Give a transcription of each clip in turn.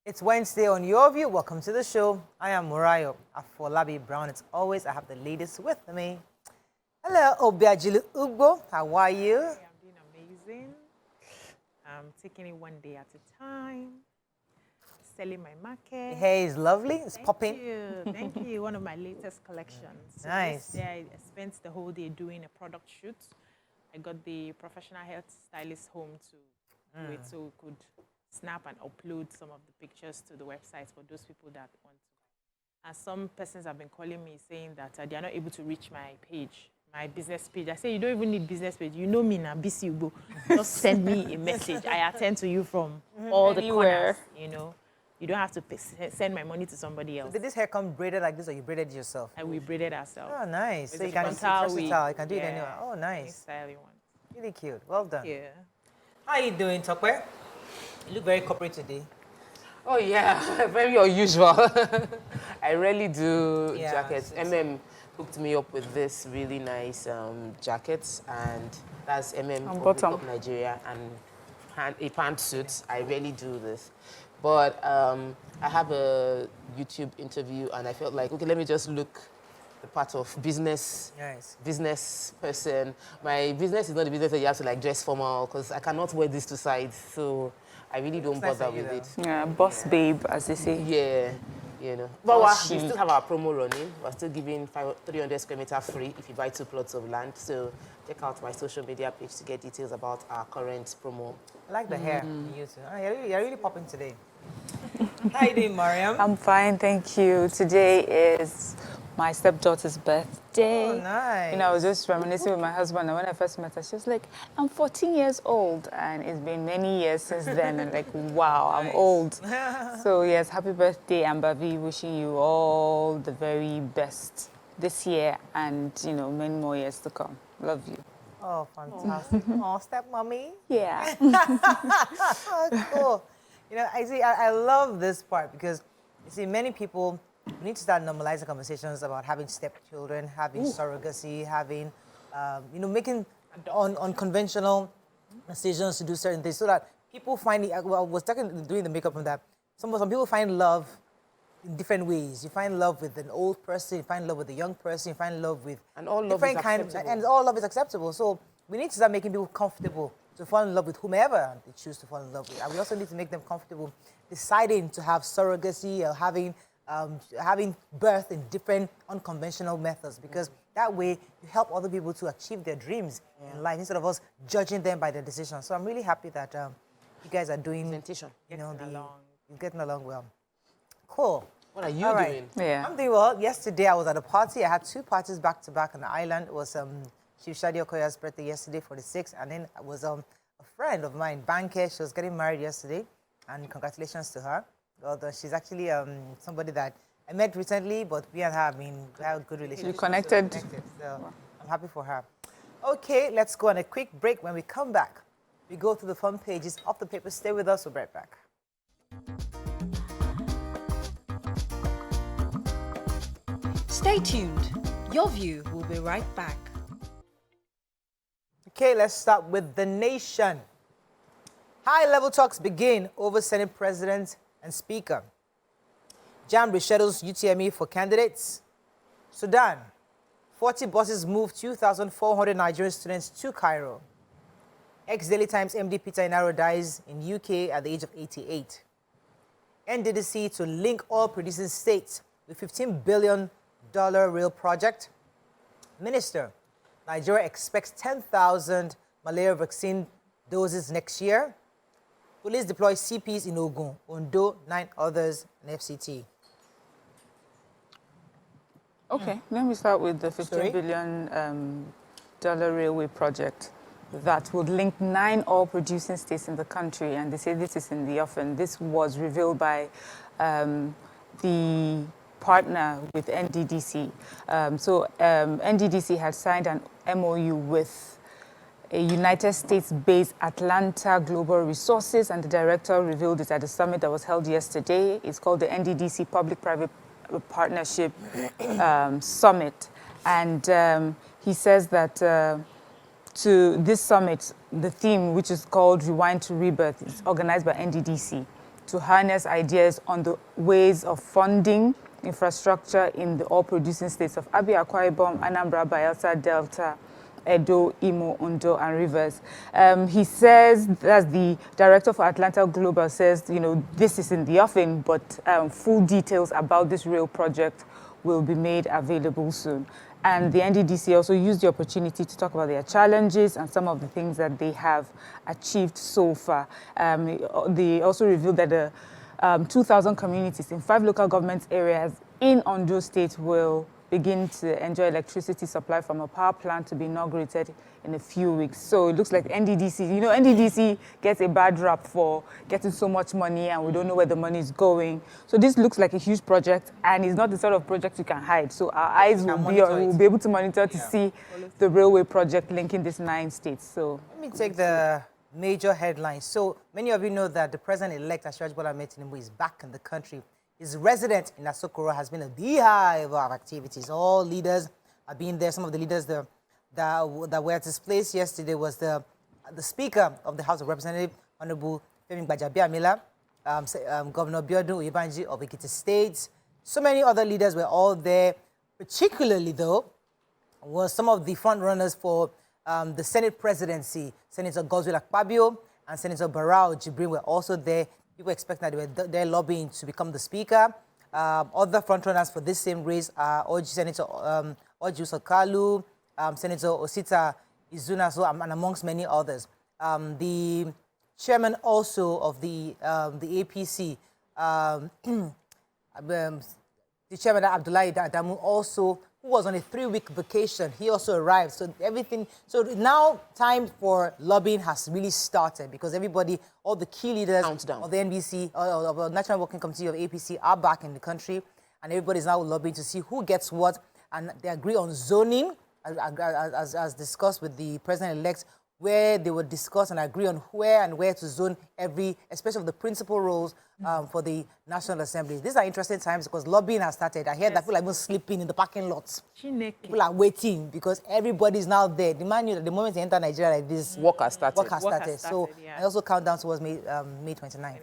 It's Wednesday on Your View. Welcome to the show. I am Murayo Afolabi Brown. As always, I have the ladies with me. Hello, Obiajilu Ugbo. How are you? I'm doing amazing. I'm taking it one day at a time. Selling my market. The hair is lovely. It's popping. Thank you. Thank you. One of my latest collections. So Nice. yesterday I spent the whole day doing a product shoot. I got the professional hair stylist home to do it so we could snap and upload some of the pictures to the website for those people that want to. And some persons have been calling me saying that they are not able to reach my page, my business page. I say, you don't even need business page. You know me now, BC Ugo. Just send me a message. I attend to you from all the corners, you know. You don't have to send my money to somebody else. So did this hair come braided like this, or you braided it yourself? And we braided ourselves. Oh, nice. So you can versatile. You can do it anywhere. Oh, nice. Style you want. Really cute. Well done. Yeah. How are you doing, Tokwe? You look very corporate today. Oh, yeah. Very unusual. I rarely do jackets. Hooked me up with this really nice jacket, and that's from Nigeria, and a pantsuit. I rarely do this. But I have a YouTube interview, and I felt like, okay, let me just look the part of business, business person. My business is not the business that you have to like dress formal, because I cannot wear this to sides, so I really don't bother with it. Yeah, boss babe, as they say. Yeah, you know. But we still have our promo running. We're still giving 300 square meter free if you buy 2 plots of land. So check out my social media page to get details about our current promo. I like the hair you use. Oh, you're really popping today. How are you doing, Mariam? I'm fine, thank you. Today is my stepdaughter's birthday. Oh, nice. You know, I was just reminiscing with my husband, and when I first met her, she was like, I'm 14 years old, and it's been many years since then, and like, wow, I'm old. So yes, happy birthday, Ambavi, wishing you all the very best this year, and, you know, many more years to come. Love you. Oh, fantastic. Oh, stepmommy. Yeah. Oh, cool. You know, I love this part because, you see, many people, we need to start normalizing conversations about having stepchildren, having surrogacy, having, you know, making unconventional decisions to do certain things so that people find it. Well, I was doing the makeup on that. Some people find love in different ways. You find love with an old person, you find love with a young person, you find love with different kinds, and all love is acceptable. So we need to start making people comfortable to fall in love with whomever they choose to fall in love with. And we also need to make them comfortable deciding to have surrogacy or having birth in different unconventional methods, because that way you help other people to achieve their dreams in life instead of us judging them by their decisions. So I'm really happy that you guys are doing, you know, you're getting along well. Cool. What are you doing? Yeah. I'm doing well. Yesterday I was at a party. I had 2 parties back to back on the island. It was Chief Shadi Okoya's birthday yesterday, 46, and then it was a friend of mine, Banke. She was getting married yesterday, and congratulations to her. Although she's actually somebody that I met recently, but we and her, we have a good relationship. You connected. So I'm happy for her. Okay, let's go on a quick break. When we come back, we go through the front pages of the paper. Stay with us. We'll be right back. Stay tuned. Your View will be right back. Okay, let's start with The Nation. High-level talks begin over Senate President and Speaker. JAMB reschedules UTME for candidates. Sudan, 40 buses move 2,400 Nigerian students to Cairo. Ex-Daily Times MD Peter Inaro dies in UK at the age of 88. NDDC to link oil-producing states with $15 billion rail project. Minister, Nigeria expects 10,000 malaria vaccine doses next year. Police deploy CPs in Ogun, Ondo, 9 others, and FCT. Okay, let me start with the $15 billion railway project that would link 9 oil-producing states in the country, and they say this is in the offing. This was revealed by the partner with NDDC. NDDC had signed an MOU with a United States-based Atlanta Global Resources, and the director revealed it at the summit that was held yesterday. It's called the NDDC Public-Private Partnership Summit. And he says that to this summit, the theme, which is called Rewind to Rebirth, is organized by NDDC to harness ideas on the ways of funding infrastructure in the oil-producing states of Abia, Akwa Ibom, Anambra, Bayelsa, Delta, Edo, Imo, Ondo, and Rivers. He says, as the director for Atlanta Global says, this is in the offing, but full details about this rail project will be made available soon. And the NDDC also used the opportunity to talk about their challenges and some of the things that they have achieved so far. They also revealed that the 2,000 communities in 5 local government areas in Ondo State will begin to enjoy electricity supply from a power plant to be inaugurated in a few weeks. So it looks like NDDC, NDDC gets a bad rap for getting so much money and we don't know where the money is going. So this looks like a huge project and it's not the sort of project you can hide. So our eyes will be able to monitor to see the railway project linking these 9 states. So let me take the major headlines. So many of you know that the president-elect Asiwaju Bola Ahmed Tinubu is back in the country. His residence in Asokoro has been a beehive of activities. All leaders have been there. Some of the leaders that were at his place yesterday was the Speaker of the House of Representatives, Honorable Femi Gbajabiamila, Governor Biodun Oyebanji of Ekiti State. So many other leaders were all there. Particularly, though, was some of the front runners for the Senate presidency. Senator Godswill Akpabio and Senator Barao Jibrin were also there. People expect that they were there lobbying to become the speaker. Other frontrunners for this same race are Senator Orji Sokalu, Senator Osita Izunaso, and amongst many others. The chairman also of the APC, the chairman Abdullahi Adamu, also who was on a 3-week vacation, he also arrived. So so now time for lobbying has really started because everybody, all the key leaders of the NBC, of the National Working Committee of APC are back in the country, and everybody's now lobbying to see who gets what, and they agree on zoning, as discussed with the president-elect, where they would discuss and agree on where to zone especially of the principal roles for the National Assembly. These are interesting times because lobbying has started. I hear that people are even sleeping in the parking lots. People are waiting because everybody's now there. The man knew that the moment they enter Nigeria like this, work has started. So I also count down towards May 29th.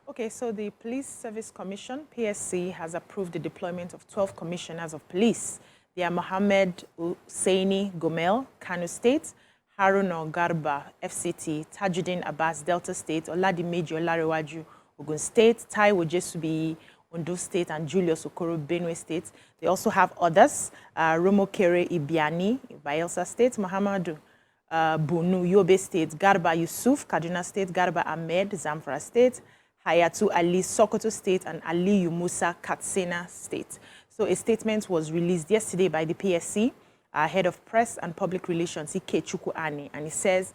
Okay, so the Police Service Commission, PSC, has approved the deployment of 12 commissioners of police. They are Mohammed Hussaini Gomel, Kano State, Haruna Garba, FCT, Tajuddin Abbas, Delta State, Oladimeji Olarewaju, Ogun State, Taiwo Jesubi, Ondo State, and Julius Okoro, Benue State. They also have others, Romo Kere Ibiani, Bayelsa State, Muhammadu Bunu, Yobe State, Garba Yusuf, Kaduna State, Garba Ahmed, Zamfara State, Hayatu Ali, Sokoto State, and Aliyu Musa, Katsina State. So a statement was released yesterday by the PSC, Head of Press and Public Relations, Ike Chukwuani, and he says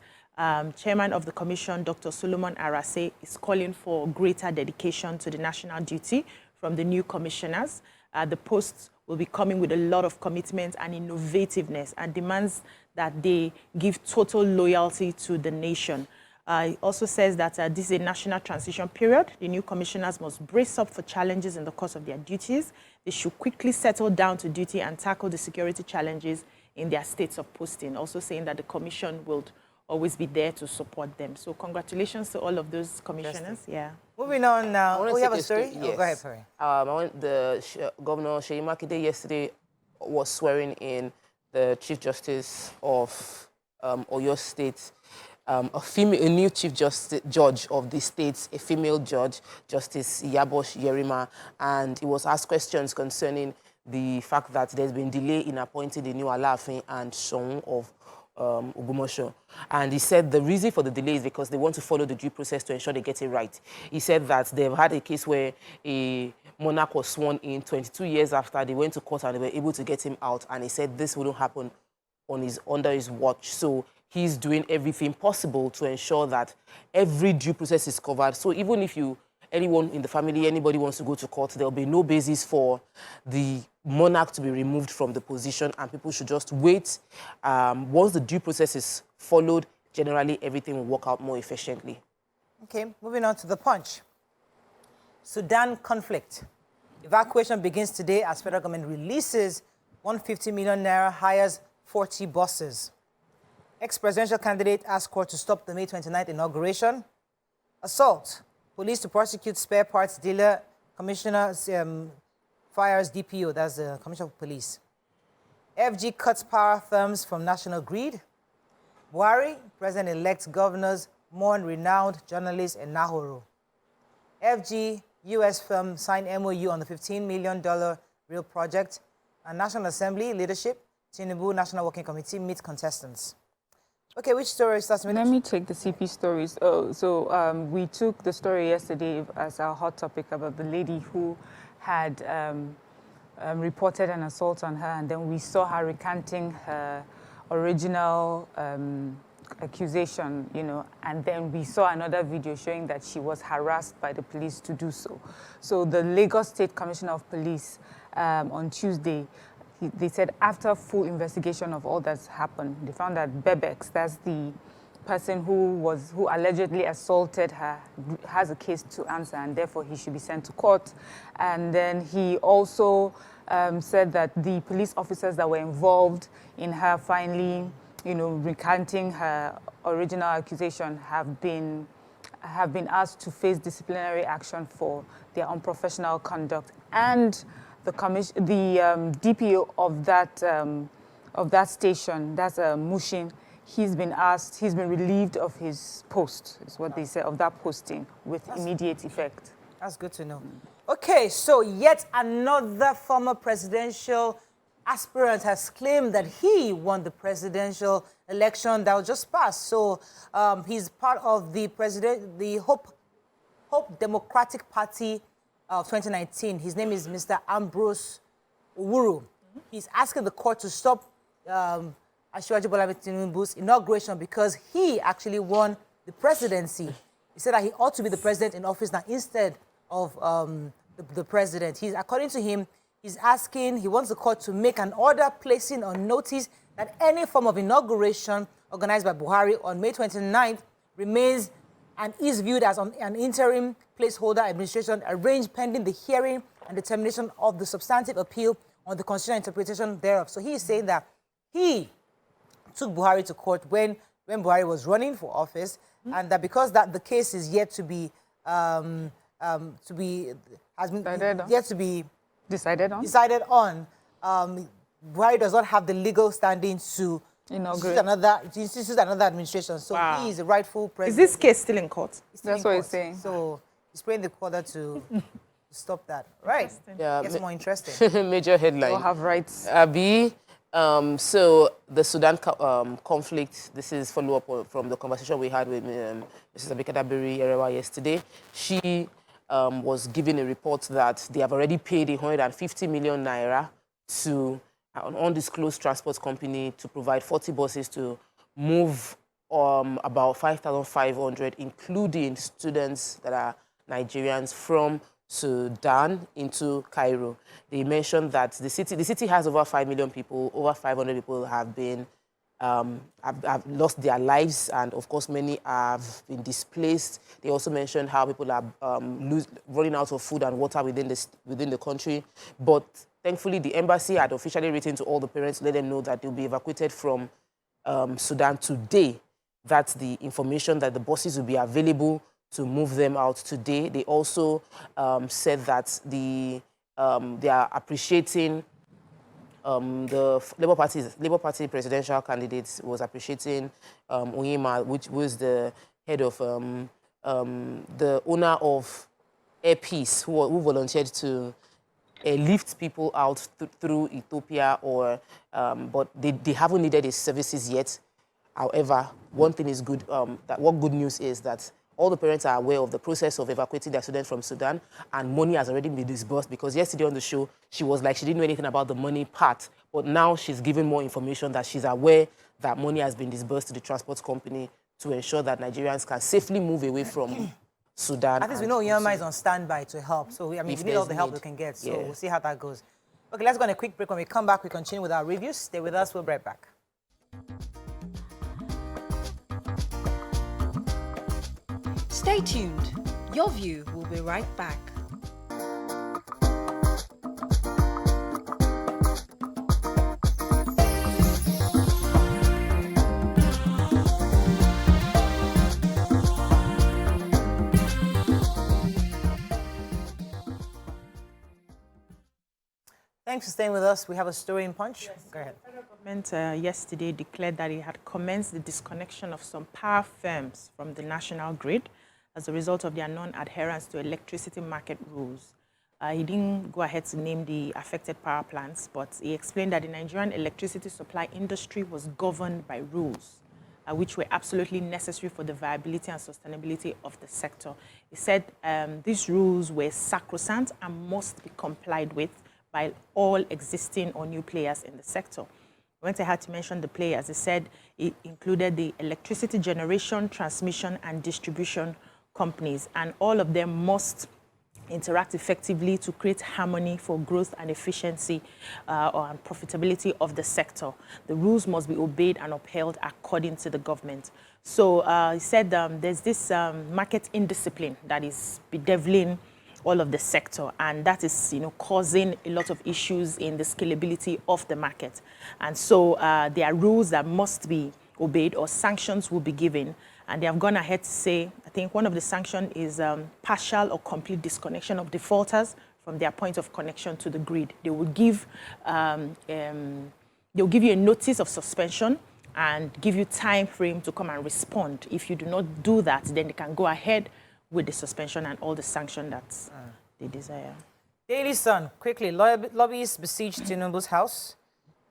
Chairman of the Commission, Dr. Solomon Arase, is calling for greater dedication to the national duty from the new commissioners. The posts will be coming with a lot of commitment and innovativeness and demands that they give total loyalty to the nation. He also says that this is a national transition period. The new commissioners must brace up for challenges in the course of their duties. They should quickly settle down to duty and tackle the security challenges in their states of posting, also saying that the commission will always be there to support them. So congratulations to all of those commissioners. Yeah. Moving on now. Oh, you have a story? Yes. Oh, go ahead, sorry. Governor Seyi Makinde yesterday was swearing in the Chief Justice of Oyo State, a new Chief Judge of the state, a female judge, Justice Yabosh Yerima, and he was asked questions concerning the fact that there's been delay in appointing the new Alaafin and Soun of Ogumosho. And he said the reason for the delay is because they want to follow the due process to ensure they get it right. He said that they've had a case where a monarch was sworn in 22 years after they went to court and they were able to get him out. And he said this wouldn't happen under his watch. So he's doing everything possible to ensure that every due process is covered. So even if anyone in the family, anybody wants to go to court, there'll be no basis for the monarch to be removed from the position, and people should just wait. Once the due process is followed, generally everything will work out more efficiently. Okay, moving on to the Punch. Sudan conflict. Evacuation begins today as federal government releases 150 million naira, hires 40 buses. Ex-presidential candidate asks court to stop the May 29th inauguration. Assault Police to prosecute spare parts dealer. Commissioner fires DPO, that's the Commissioner of Police. FG cuts power firms from national grid. Buhari, President-elect governors mourn renowned journalist in Nahoro. FG, U.S. firm signed MOU on the $15 million real project. And National Assembly leadership, Tinubu National Working Committee meets contestants. Okay, which story starts with? Let me take the CP stories. Oh, so we took the story yesterday as our hot topic about the lady who had reported an assault on her, and then we saw her recanting her original accusation, you know, and then we saw another video showing that she was harassed by the police to do so. So the Lagos State Commissioner of Police on Tuesday, they said after full investigation of all that's happened, they found that Bebex, that's the person who allegedly assaulted her, has a case to answer, and therefore he should be sent to court. And then he also said that the police officers that were involved in her finally, you know, recanting her original accusation have been asked to face disciplinary action for their unprofessional conduct. And the DPO of that station, that's Mushin, he's been relieved of his post, is what they say, of that posting with immediate effect. That's good to know. Okay, so yet another former presidential aspirant has claimed that he won the presidential election that was just passed. So he's part of the Hope Democratic Party of 2019. His name is Mr. Ambrose Owuru. He's asking the court to stop Asiwaju Bola Tinubu's inauguration because he actually won the presidency. He said that he ought to be the president in office now instead of the president. According to him, he wants the court to make an order placing on notice that any form of inauguration organized by Buhari on May 29th remains and is viewed as an interim placeholder administration arranged pending the hearing and determination of the substantive appeal on the constitutional interpretation thereof. So he is saying that he took Buhari to court when Buhari was running for office, and that because the case is yet to be decided on. Buhari does not have the legal standing to institute another administration. So he is the rightful president. Is this case still in court? That's what he's saying. So he's praying the court to stop that. Right. Yeah, it's more interesting. Major headline. All have rights. So the Sudan conflict, this is follow-up from the conversation we had with Mrs. Abikadabiri Erewa yesterday. She was given a report that they have already paid 150 million naira to an undisclosed transport company to provide 40 buses to move about 5,500, including students that are Nigerians from Sudan into Cairo. They mentioned that the city has over 5 million people, over 500 people have been have lost their lives, and of course many have been displaced. They also mentioned how people are running out of food and water within the country. But thankfully, the embassy had officially written to all the parents to let them know that they'll be evacuated from Sudan today. That's the information, that the buses will be available to move them out today. They also said that they are appreciating the Labour Party presidential candidate was appreciating Onyema, which was the head of the owner of Air Peace, who volunteered to lift people out through Ethiopia, but they haven't needed his services yet. However, one thing is good. What good news is that all the parents are aware of the process of evacuating their students from Sudan, and money has already been disbursed, because yesterday on the show, she was like she didn't know anything about the money part, but now she's given more information that she's aware that money has been disbursed to the transport company to ensure that Nigerians can safely move away from Sudan. At least we know Onyema is on standby to help, so we need all the help we can get, so we'll see how that goes. Okay, let's go on a quick break. When we come back, we continue with our reviews. Stay with us, we'll be right back. Stay tuned. Your View will be right back. Thanks for staying with us. We have a story in Punch. Yes. Go ahead. The federal government yesterday declared that it had commenced the disconnection of some power firms from the national grid as a result of their non-adherence to electricity market rules. He didn't go ahead to name the affected power plants, but he explained that the Nigerian electricity supply industry was governed by rules, which were absolutely necessary for the viability and sustainability of the sector. He said these rules were sacrosanct and must be complied with by all existing or new players in the sector. When I had to mention the players, he said it included the electricity generation, transmission, and distribution companies, and all of them must interact effectively to create harmony for growth and efficiency and profitability of the sector. The rules must be obeyed and upheld according to the government. So he said there's this market indiscipline that is bedeviling all of the sector, and that is, causing a lot of issues in the scalability of the market. And so there are rules that must be obeyed or sanctions will be given. And they have gone ahead to say, I think one of the sanctions is partial or complete disconnection of defaulters from their point of connection to the grid. They will give you a notice of suspension and give you time frame to come and respond. If you do not do that, then they can go ahead with the suspension and all the sanction that they desire. Daily Sun, quickly, lobbyists besieged Tinubu's house.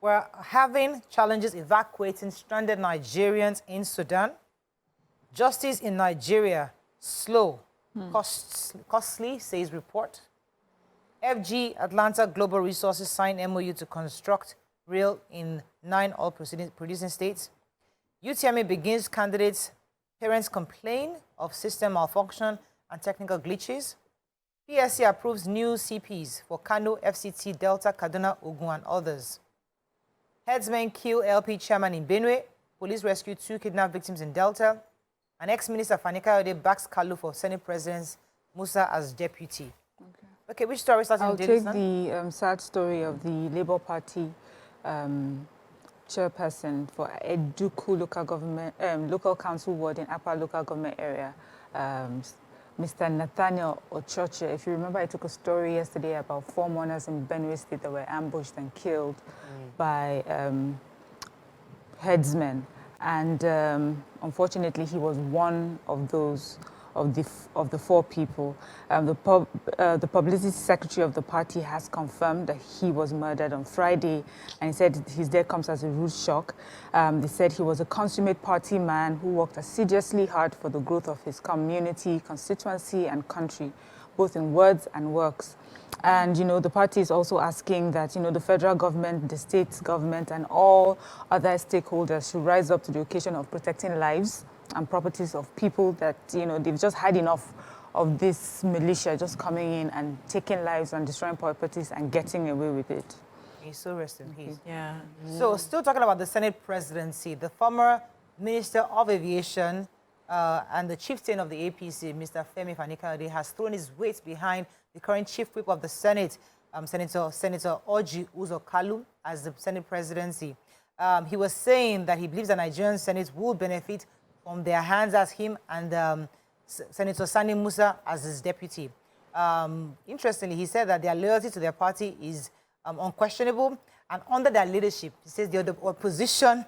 We're having challenges evacuating stranded Nigerians in Sudan. Justice in Nigeria, slow, costly, says report. FG Atlanta Global Resources signed MOU to construct rail in 9 oil-producing states. UTMA begins candidates. Parents complain of system malfunction and technical glitches. PSC approves new CPs for Kano, FCT, Delta, Kaduna, Ogun, and others. Headsmen kill LP chairman in Benue. Police rescue 2 kidnapped victims in Delta. And ex-minister Fani Kayode backs Kalu for Senate President Musa as deputy. Okay, which story starts in Daily Sun? I'll take the sad story of the Labour Party chairperson for Eduku local council ward in Upper local government area, Mr. Nathaniel Ochoche. If you remember, I took a story yesterday about 4 mourners in Benue State that were ambushed and killed by headsmen. And unfortunately, he was one of those, of the 4 people. The publicity secretary of the party has confirmed that he was murdered on Friday, and he said his death comes as a rude shock. They said he was a consummate party man who worked assiduously hard for the growth of his community, constituency, and country, both in words and works. And, the party is also asking that, the federal government, the state government, and all other stakeholders should rise up to the occasion of protecting lives and properties of people that, they've just had enough of this militia just coming in and taking lives and destroying properties and getting away with it. He's so rest in peace. Yeah. So still talking about the Senate presidency, the former Minister of Aviation and the chieftain of the APC, Mr. Femi Fani Kayode, has thrown his weight behind the current chief whip of the Senate, Senator Orji Uzor Kalu, as the Senate presidency. He was saying that he believes the Nigerian Senate will benefit from their hands as him and Senator Sani Musa as his deputy. Interestingly, he said that their loyalty to their party is unquestionable, and under their leadership, he says the opposition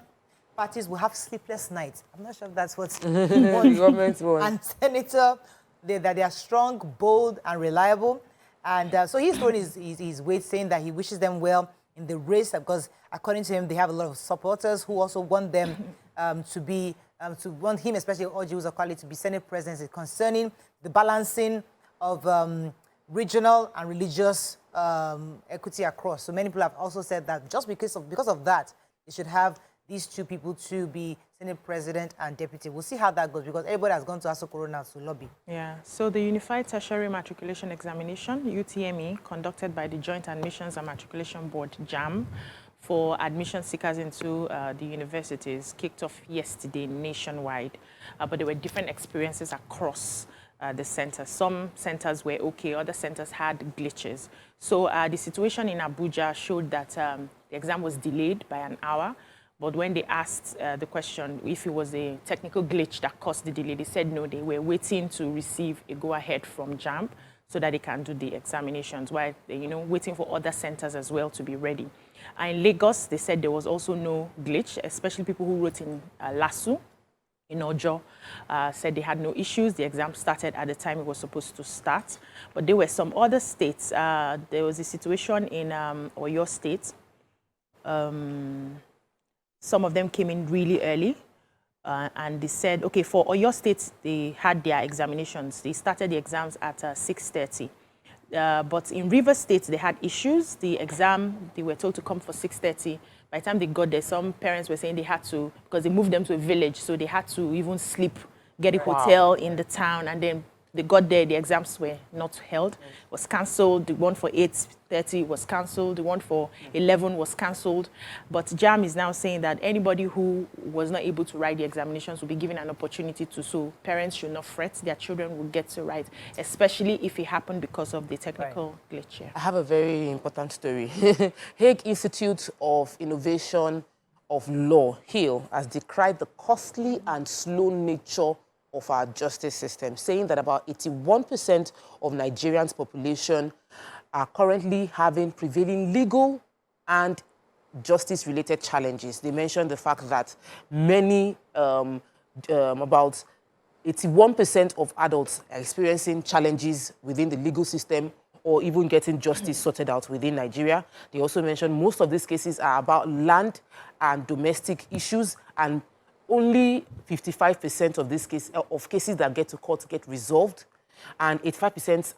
parties will have sleepless nights. I'm not sure if that's what the government wants. And Senator, that they are strong, bold, and reliable. And so he's throwing his weight, saying that he wishes them well in the race, because according to him, they have a lot of supporters who also want them to want him, especially Orji Uzor Kalu, to be Senate president, concerning the balancing of regional and religious equity across. So many people have also said that just because of that, they should have these 2 people to be Senate President and Deputy. We'll see how that goes, because everybody has gone to Asokoro now to lobby. Yeah, so the Unified Tertiary Matriculation Examination, UTME, conducted by the Joint Admissions and Matriculation Board, JAM, for admission seekers into the universities, kicked off yesterday nationwide. But there were different experiences across the centers. Some centers were okay, other centers had glitches. So the situation in Abuja showed that the exam was delayed by an hour. But when they asked the question if it was a technical glitch that caused the delay, they said no, they were waiting to receive a go-ahead from JAMB. so that they can do the examinations while, waiting for other centers as well to be ready. And in Lagos, they said there was also no glitch, especially people who wrote in Lasu, in Ojo, said they had no issues. The exam started at the time it was supposed to start. But there were some other states. There was a situation in Oyo State. Some of them came in really early. And they said, okay, for Oyo State, they had their examinations. They started the exams at 6:30. But in River State, they had issues. The exam, they were told to come for 6:30. By the time they got there, some parents were saying they had to, because they moved them to a village, so they had to even sleep, get a hotel in the town, and then they got there, the exams were not held. It was cancelled. The one for 8:30 was cancelled. The one for 11 was cancelled. But JAM is now saying that anybody who was not able to write the examinations will be given an opportunity to. So parents should not fret. Their children will get to write, especially if it happened because of the technical glitch here. I have a very important story. Hague Institute of Innovation of Law, HIL, has decried the costly and slow nature of our justice system, saying that about 81% of Nigerians' population are currently having prevailing legal and justice-related challenges. They mentioned the fact that many, about 81% of adults are experiencing challenges within the legal system or even getting justice sorted out within Nigeria. They also mentioned most of these cases are about land and domestic issues, and only 55% of these cases that get to court get resolved, and 85%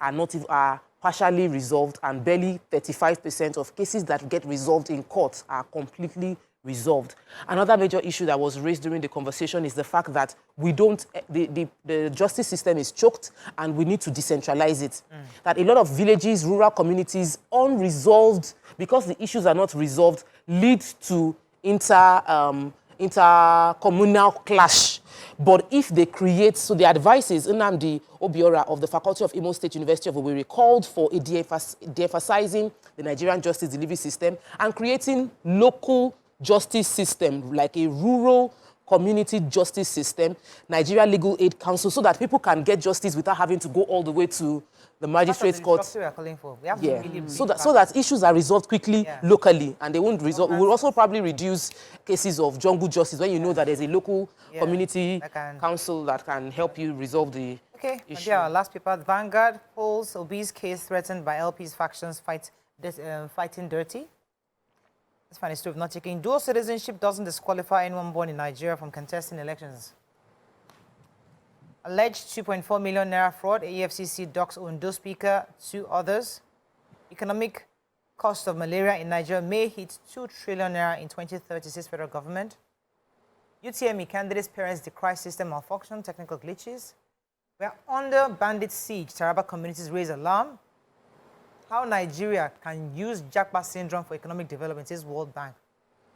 are partially resolved, and barely 35% of cases that get resolved in court are completely resolved. Another major issue that was raised during the conversation is the fact that the justice system is choked, and we need to decentralize it. That a lot of villages, rural communities, unresolved, because the issues are not resolved, lead to intercommunal clash. But if they create, so the advice is Nnamdi Obiora of the Faculty of Imo State University of Owerri called for de-emphasizing the Nigerian justice delivery system and creating local justice system, like a rural community justice system, Nigeria Legal Aid Council, so that people can get justice without having to go all the way to the magistrate's court. We are calling for. We have to really so that issues are resolved quickly locally, and they won't resolve. We will also probably reduce cases of jungle justice when you know that there's a local community council that can help you resolve the issue. Our last paper, Vanguard polls obese case threatened by LP's factions fighting dirty. Let's find a story of not taking. Dual citizenship doesn't disqualify anyone born in Nigeria from contesting elections. Alleged 2.4 million naira fraud. EFCC docks Ondo speaker, 2 others. Economic cost of malaria in Nigeria may hit 2 trillion naira in 2030, says federal government. UTME candidates' parents decry system malfunction, technical glitches. We are under bandit siege. Taraba communities raise alarm. How Nigeria can use Japa syndrome for economic development, says World Bank.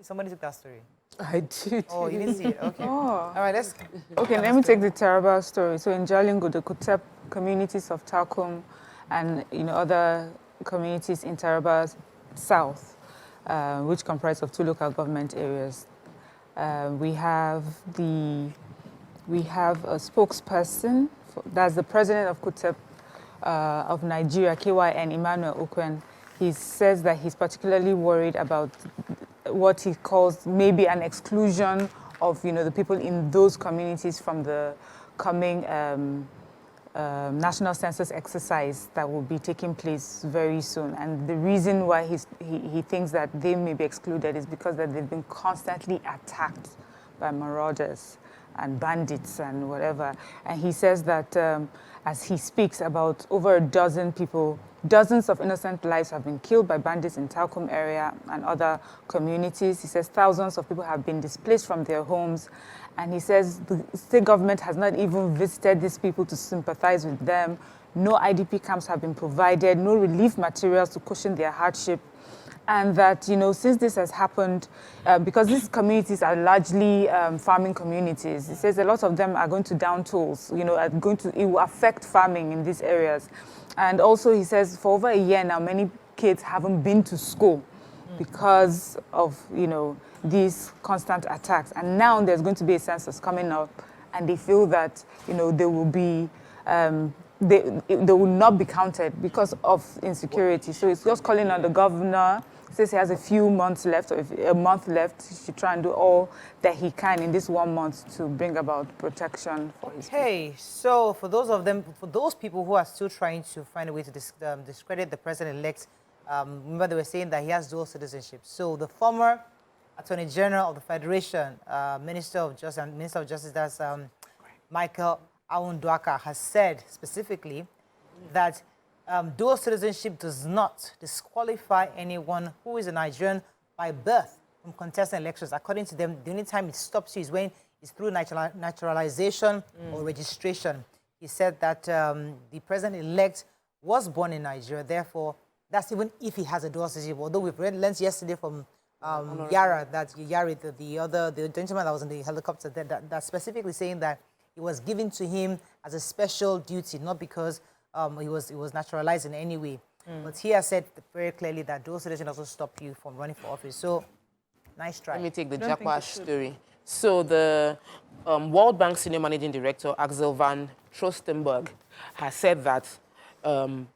Somebody took that story. I did. Oh, you didn't see it? Okay. All right, let's... Okay, let me take the Taraba story. So in Jalingo, the Kutep communities of Takum and other communities in Taraba South, which comprise of 2 local government areas. We have a spokesperson, that's the president of Kutep of Nigeria, KYN, Emmanuel Okwen. He says that he's particularly worried about what he calls maybe an exclusion of the people in those communities from the coming national census exercise that will be taking place very soon. And the reason why he thinks that they may be excluded is because that they've been constantly attacked by marauders and bandits and whatever. And he says that as he speaks, about over a dozen people, dozens of innocent lives have been killed by bandits in Taukum area and other communities. He says thousands of people have been displaced from their homes. And he says the state government has not even visited these people to sympathize with them. No IDP camps have been provided, no relief materials to cushion their hardship. And that, since this has happened, because these communities are largely farming communities, he says a lot of them are going to down tools, it will affect farming in these areas. And also he says for over a year now, many kids haven't been to school because of, these constant attacks. And now there's going to be a census coming up, and they feel that, they will be they will not be counted because of insecurity. So it's just calling on the governor. Says he has a few months left, or a month left. He should try and do all that he can in this 1 month to bring about protection for his people. Hey, so for those people who are still trying to find a way to discredit the president-elect, remember they were saying that he has dual citizenship. So the former Attorney General of the Federation, Minister of Justice, that's Michael Awundwaka, has said specifically that dual citizenship does not disqualify anyone who is a Nigerian by birth from contesting elections. According to them, the only time it stops you is when it's through naturalization or registration. He said that the president-elect was born in Nigeria, therefore, that's even if he has a dual citizenship. Although we've learned yesterday from Yara, the gentleman that was in the helicopter, that specifically saying that it was given to him as a special duty, not because he was naturalized in any way. But he has said very clearly that dual citizenship doesn't stop you from running for office. So, nice try. Let me take the Japash story. So the World Bank Senior Managing Director, Axel van Trostenberg, has said that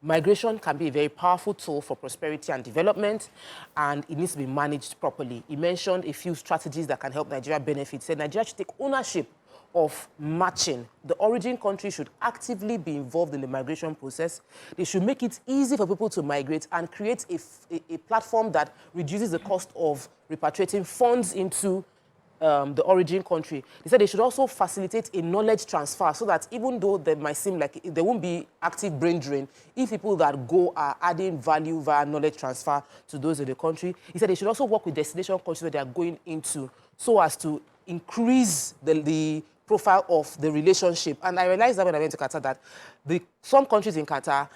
migration can be a very powerful tool for prosperity and development, and it needs to be managed properly. He mentioned a few strategies that can help Nigeria benefit. He said Nigeria should take ownership of matching. The origin country should actively be involved in the migration process. They should make it easy for people to migrate and create a platform that reduces the cost of repatriating funds into the origin country. They said they should also facilitate a knowledge transfer so that even though there might seem like there won't be active brain drain, if people that go are adding value via knowledge transfer to those in the country. He said they should also work with destination countries where they are going into so as to increase the profile of the relationship. And I realized that when I went to Qatar that some countries in Qatar,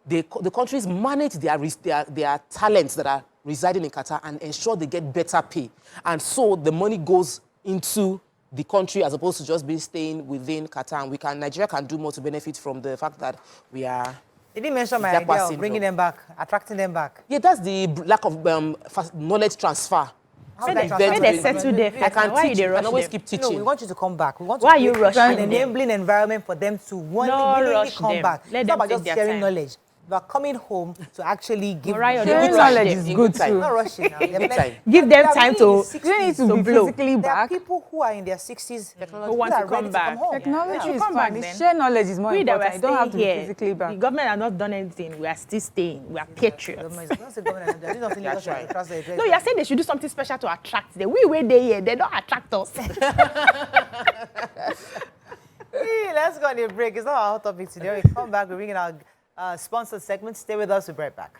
the countries manage their talents that are residing in Qatar and ensure they get better pay. And so the money goes into the country as opposed to just staying within Qatar. And Nigeria can do more to benefit from the fact that we are... They didn't mention my idea of bringing them back, attracting them back. Yeah, that's the lack of knowledge transfer. When they settle there, I can teach. I can always keep teaching. No, we want you to come back. We want to why are you rushing an enabling environment for them to willingly come back. Let it's them not about take just their sharing time. knowledge. We are coming home to actually give Mariah, sharing knowledge is good too. not rushing now. Give them time to You need to be physically There are back. people who are in their 60s who want to come back. Technology Yeah. is Come back fine. then. Share knowledge is more We that were important. You don't have to be staying here, physically back. the government has not done anything. We are still staying. We are patriots. No, you are saying they should do something special to attract them. We were there here. They don't attract us. Let's go on a break. It's not our hot topic today. We come back. We're bringing our sponsored segment. Stay with us. We'll be right back.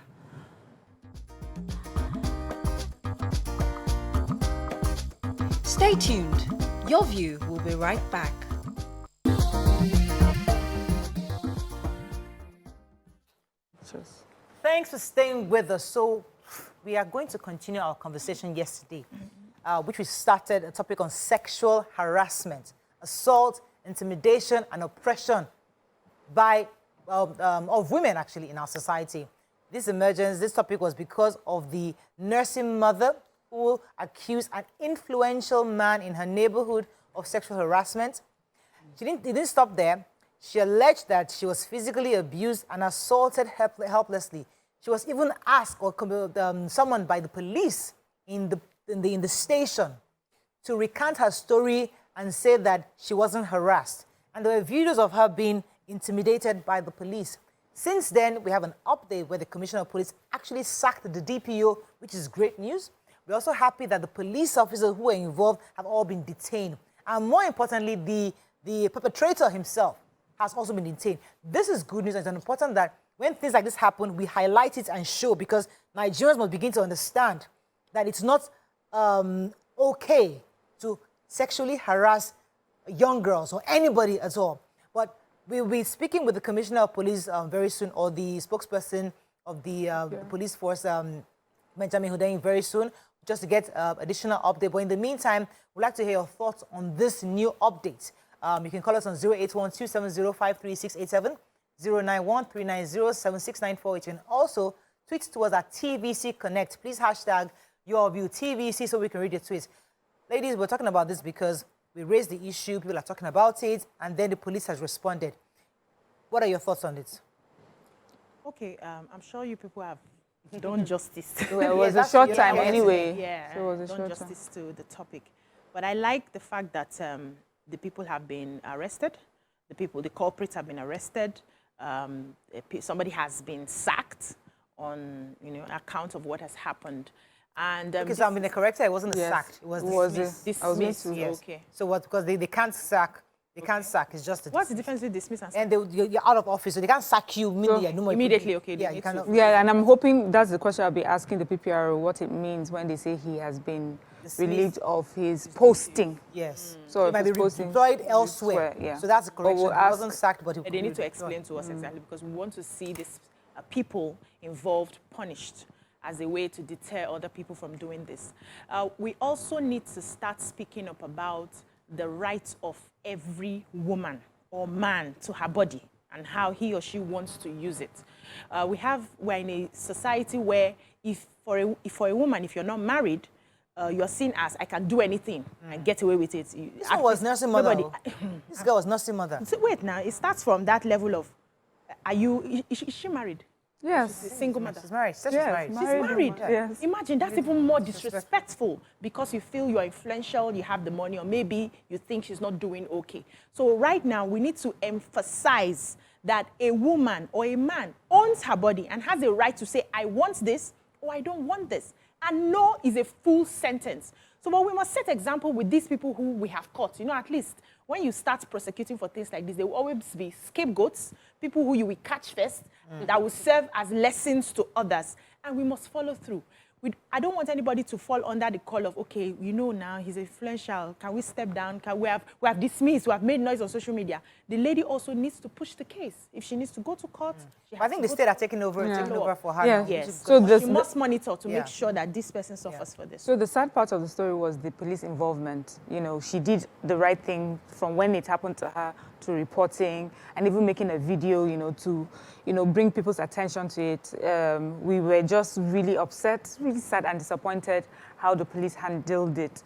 Stay tuned. Your view will be right back. Thanks for staying with us. So we are going to continue our conversation yesterday, which we started a topic on sexual harassment, assault, intimidation, and oppression by of women actually in our society. This topic was because of the nursing mother who accused an influential man in her neighborhood of sexual harassment. It didn't stop there. She alleged that she was physically abused and assaulted helplessly. She was even asked or summoned by the police in the station to recount her story and say that she wasn't harassed. And there were videos of her being intimidated by the police. Since then, we have an update where the Commissioner of Police actually sacked the DPO, which is great news. We're also happy that the police officers who were involved have all been detained. And more importantly, the perpetrator himself has also been detained. This is good news, and it's important that when things like this happen, we highlight it and show, because Nigerians must begin to understand that it's not okay to sexually harass young girls or anybody at all. But we'll be speaking with the Commissioner of Police very soon, or the spokesperson of the police force, Benjamin Hundeyin, very soon, just to get additional update. But in the meantime, we'd like to hear your thoughts on this new update. You can call us on 081-270-53687, 091-390-7694. You can also tweet to us at TVC Connect. Please hashtag your view TVC so we can read your tweets. Ladies, we're talking about this because we raised the issue, people are talking about it, and then the police has responded. What are your thoughts on it? Okay, I'm sure you people have done justice. Well, it was a that's- short you're time not anyway. Yeah, So it was a done short time. justice to the topic. But I like the fact that the people have been arrested. The culprits have been arrested. Somebody has been sacked on, account of what has happened. And Okay, so I'm being corrected. It wasn't Yes. sacked. It was Was dismissed. I was going dismissed. to- Yes. Okay. So what? Because they can't sack. They can't sack. It's just a What's the difference between dismiss and sack? And you're out of office, so they can't sack you immediately. No more Immediately, okay, they Yeah, you need to- cannot. Yeah, and I'm hoping that's the question I'll be asking the PPRO, what it means when they say he has been Dismissed. relieved of his posting. Yes. So It if might be it's posting deployed elsewhere. elsewhere, yeah. So that's the But correction. we'll He ask- wasn't sacked, but he They need to redeployed. explain to us exactly, because we want to see these people involved punished as a way to deter other people from doing this. We also need to start speaking up about the rights of every woman or man to her body and how he or she wants to use it. We're in a society where if for a woman, if you're not married, you're seen as, I can do anything and get away with it. This one was nursing mother. This girl was nursing mother. So wait now, it starts from that level of, is she married? Yes. She's a single mother. She's married. She said Yes, she's married. She's married. Yes. Imagine, that's even more disrespectful because you feel you're influential, you have the money, or maybe you think she's not doing okay. So right now, we need to emphasize that a woman or a man owns her body and has a right to say, I want this or I don't want this. And no is a full sentence. So but we must set example with these people who we have caught. At least when you start prosecuting for things like this, there will always be scapegoats, people who you will catch first, that will serve as lessons to others. And we must follow through. I don't want anybody to fall under the call of, okay, now he's influential. Can we step down? We have dismissed, we have made noise on social media. The lady also needs to push the case. If she needs to go to court, she has I think to the go state to are taking over for her. Yeah. now. Yes. So But this- you must monitor to Yeah. make sure that this person suffers for this. So the sad part of the story was the police involvement. She did the right thing from when it happened to her to reporting and even making a video, to, bring people's attention to it. We were just really upset, really sad and disappointed how the police handled it.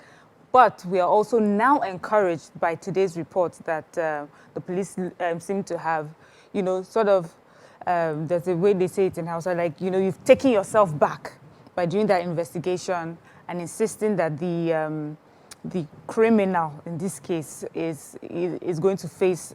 But we are also now encouraged by today's report that the police seem to have, there's a way they say it in Hausa, like, you've taken yourself back by doing that investigation and insisting that the criminal in this case is going to face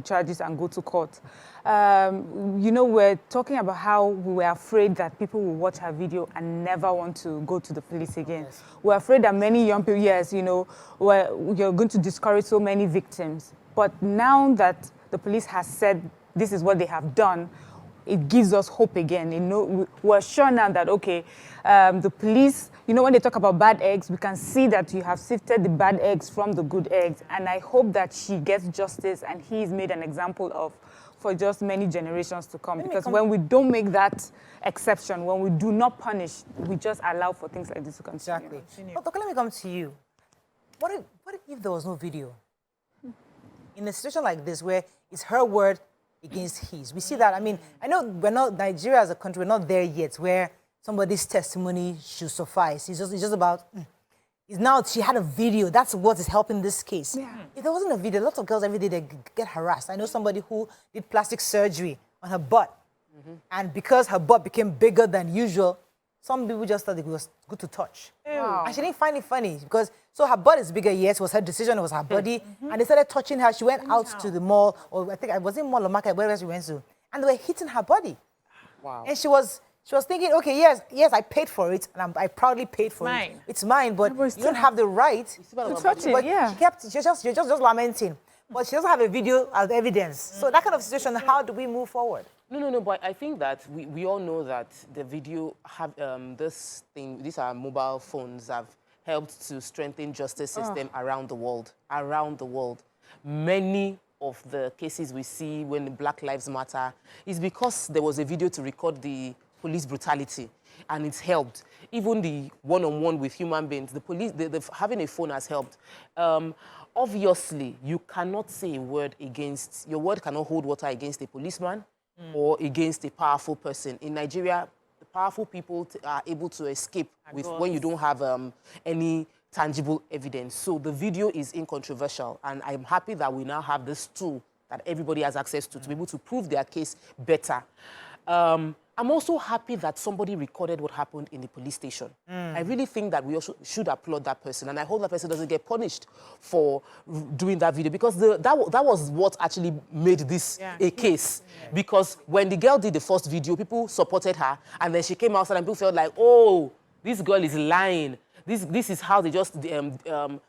charges and go to court. We're talking about how we were afraid that people will watch her video and never want to go to the police again. Yes. We're afraid that many young people, you're going to discourage so many victims. But now that the police has said this is what they have done, it gives us hope again. We're sure now that, okay, the police, when they talk about bad eggs, we can see that you have sifted the bad eggs from the good eggs. And I hope that she gets justice and he is made an example of for just many generations to come. Because when we don't make that exception, when we do not punish, we just allow for things like this to continue. Exactly. But let me come to you. What if there was no video? In a situation like this where it's her word against his. We see that. I mean, I know Nigeria as a country, we're not there yet where somebody's testimony should suffice. It's just about, now she had a video. That's what is helping this case. Yeah. If there wasn't a video, lots of girls every day, they get harassed. I know somebody who did plastic surgery on her butt. And because her butt became bigger than usual, some people just thought it was good to touch. Wow. And she didn't find it funny because, so her butt is bigger, yes, it was her decision, it was her body. And they started touching her. She went out to the mall, or I think I was in mall or market, wherever she went to. And they were hitting her body. Wow. And she was thinking, okay, yes, I paid for it, and I proudly paid for it. It's mine, but you don't have the right to touch it, but yeah. She's just lamenting. But she doesn't have a video as evidence. So that kind of situation, how do we move forward? No, but I think that we all know that the video have these are mobile phones have helped to strengthen justice system around the world. Around the world. Many of the cases we see when Black Lives Matter is because there was a video to record the police brutality, and it's helped. Even the one-on-one with human beings, the police, having a phone has helped. Obviously, you cannot say a word against, your word cannot hold water against a policeman or against a powerful person. In Nigeria, the powerful people are able to escape when you don't have any tangible evidence. So the video is incontroversial, and I'm happy that we now have this tool that everybody has access to be able to prove their case better. I'm also happy that somebody recorded what happened in the police station. I really think that we also should applaud that person, and I hope that person doesn't get punished for doing that video, because that was what actually made this a case. Because when the girl did the first video, people supported her, and then she came outside and people felt like, oh, this girl is lying. This is how they just come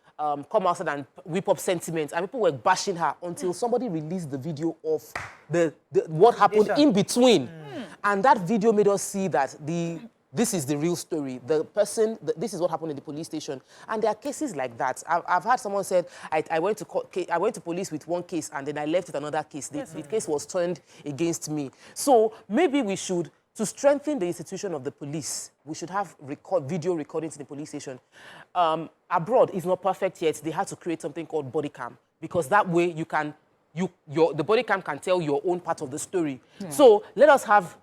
outside and whip up sentiments, and people were bashing her until somebody released the video of what happened in between. And that video made us see that this is the real story. The person, this is what happened in the police station. And there are cases like that. I've had someone said, I went to police with one case and then I left with another case. The case was turned against me. So maybe we should, to strengthen the institution of the police, we should have video recordings in the police station. Abroad, it's not perfect yet. They had to create something called body cam, because that way you can, the body cam can tell your own part of the story. So let us have,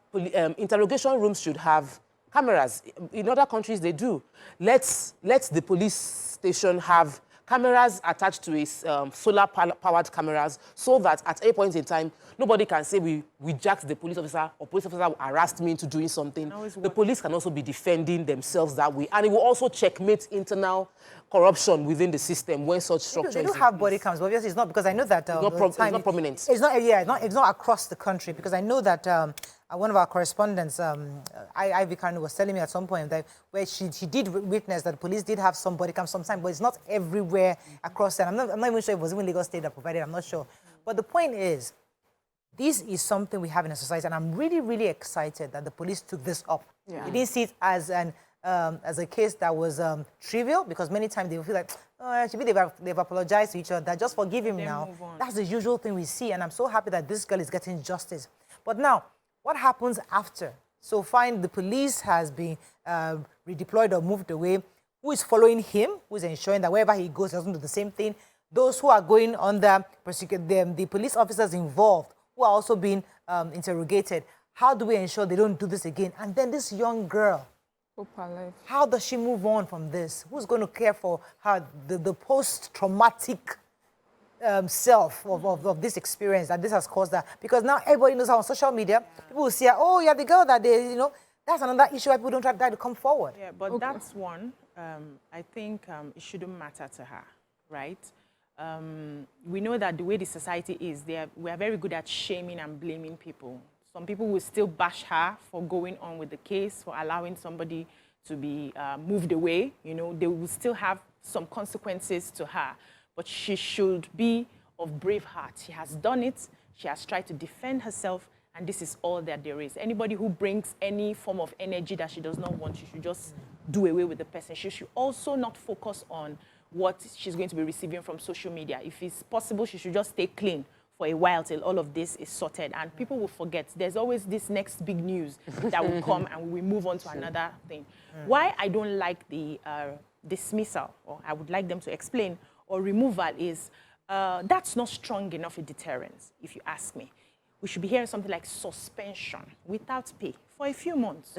interrogation rooms should have cameras. In other countries, they do. Let's the police station have cameras attached to its solar-powered cameras, so that at a point in time, nobody can say we jacked the police officer, or police officer harassed me into doing something. The police can also be defending themselves that way. And it will also checkmate internal corruption within the system when such structures... They do have body cams, but obviously it's not, because I know that... it's not prominent. It's not across the country, because I know that one of our correspondents, Ivy Kanu, was telling me at some point that where she did witness that the police did have some body cams sometimes, but it's not everywhere across there. I'm not even sure if it was even Lagos State that provided, I'm not sure. But the point is, this is something we have in a society, and I'm really, really excited that the police took this up. We didn't see it as a case that was trivial, because many times they will feel like, oh, actually they've apologized to each other, just forgive him now. That's the usual thing we see, and I'm so happy that this girl is getting justice. But now, what happens after? So fine, the police has been redeployed or moved away. Who is following him? Who is ensuring that wherever he goes, he doesn't do the same thing? Those who are going under, the police officers involved, who are also being interrogated. How do we ensure they don't do this again? And then this young girl, how does she move on from this? Who's going to care for her, the post-traumatic self of this experience that this has caused her? Because now everybody knows how on social media, people will say, oh, you're the girl that they, that's another issue why people don't try to come forward. Yeah, but that's one. I think it shouldn't matter to her, right? We know that the way the society is, we are very good at shaming and blaming people. Some people will still bash her for going on with the case, for allowing somebody to be moved away. They will still have some consequences to her. But she should be of brave heart. She has done it. She has tried to defend herself, and this is all that there is. Anybody who brings any form of energy that she does not want, she should just do away with the person. She should also not focus on what she's going to be receiving from social media. If it's possible, she should just stay clean for a while till all of this is sorted. And people will forget. There's always this next big news that will come, and we move on to another thing. Why I don't like the dismissal, or I would like them to explain, or removal is, that's not strong enough a deterrence, if you ask me. We should be hearing something like suspension without pay for a few months.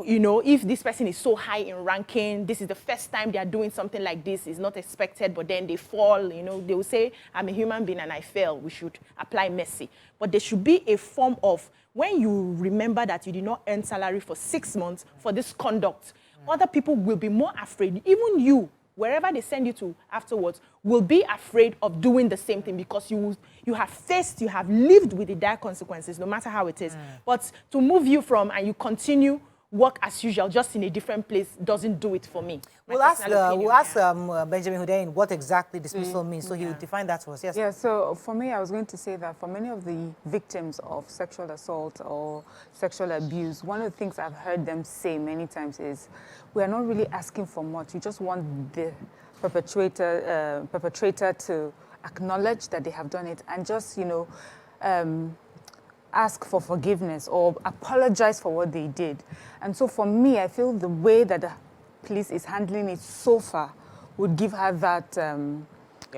If this person is so high in ranking, this is the first time they are doing something like this, is not expected, but then they fall, they will say, I'm a human being and I fail, we should apply mercy. But there should be a form of, when you remember that you did not earn salary for 6 months for this conduct, other people will be more afraid, even you, wherever they send you to afterwards, will be afraid of doing the same thing, because you have lived with the dire consequences, no matter how it is. But to move you from, and you continue work as usual, just in a different place, doesn't do it for me. We'll ask Benjamin Hudain what exactly dismissal means, so he will define that for us. Yes. Yeah, so for me, I was going to say that for many of the victims of sexual assault or sexual abuse, one of the things I've heard them say many times is, we are not really asking for much. We just want the perpetrator to acknowledge that they have done it, and just, ask for forgiveness or apologize for what they did. And so for me, I feel the way that the police is handling it so far would give her that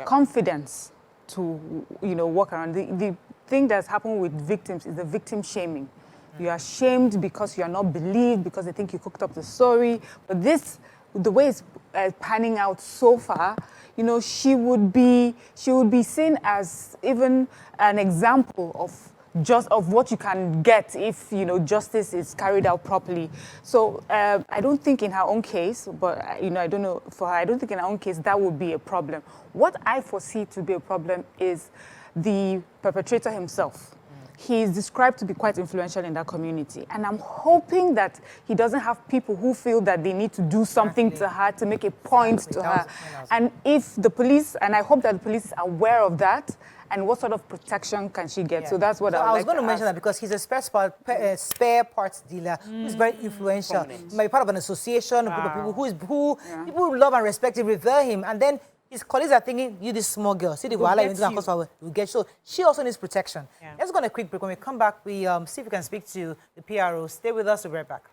confidence to, walk around. The thing that's happened with victims is the victim shaming. You are shamed because you are not believed, because they think you cooked up the story. But this the way it's panning out so far, you know, she would be seen as even an example of what you can get if, you know, justice is carried out properly. So I don't think in her own case, but, you know, I don't know, for her, I don't think in her own case that would be a problem. What I foresee to be a problem is the perpetrator himself. He is described to be quite influential in that community. And I'm hoping that he doesn't have people who feel that they need to do something to her, to make a point to her. And if the police, and I hope that the police is aware of that, and what sort of protection can she get? So that's what I was going to mention that because he's a spare parts dealer who's very influential. He might be part of an association, a group of people people love and respect him, revere him, and then his colleagues are thinking, you this small girl, see the wahala you're going to will get. So she also needs protection. Let's go on a quick break. When we come back, we see if we can speak to the PRO. Stay with us. We'll be right back.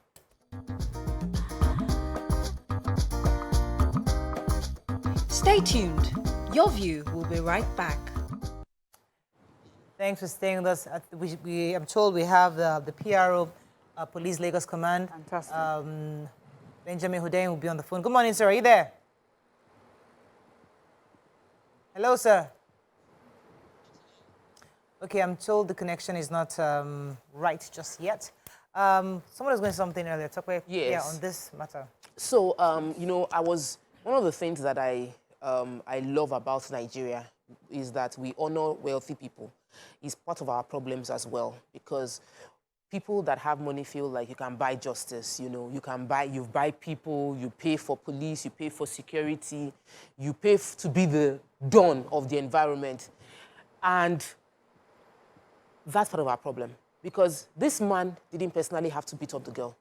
Stay tuned. Your view will be right back. Thanks for staying with us. I'm told we have the PRO, Police Lagos Command. Fantastic. Benjamin Hudain will be on the phone. Good morning, sir. Are you there? Hello, sir. Okay, I'm told the connection is not right just yet. Someone was going to say something earlier. Talk about, on this matter. So, you know, one of the things that I love about Nigeria is that we honor wealthy people. It's part of our problems as well, because people that have money feel like you can buy justice, you know, you buy people, you pay for police, you pay for security, you pay to be the dawn of the environment. And that's part of our problem, because this man didn't personally have to beat up the girl.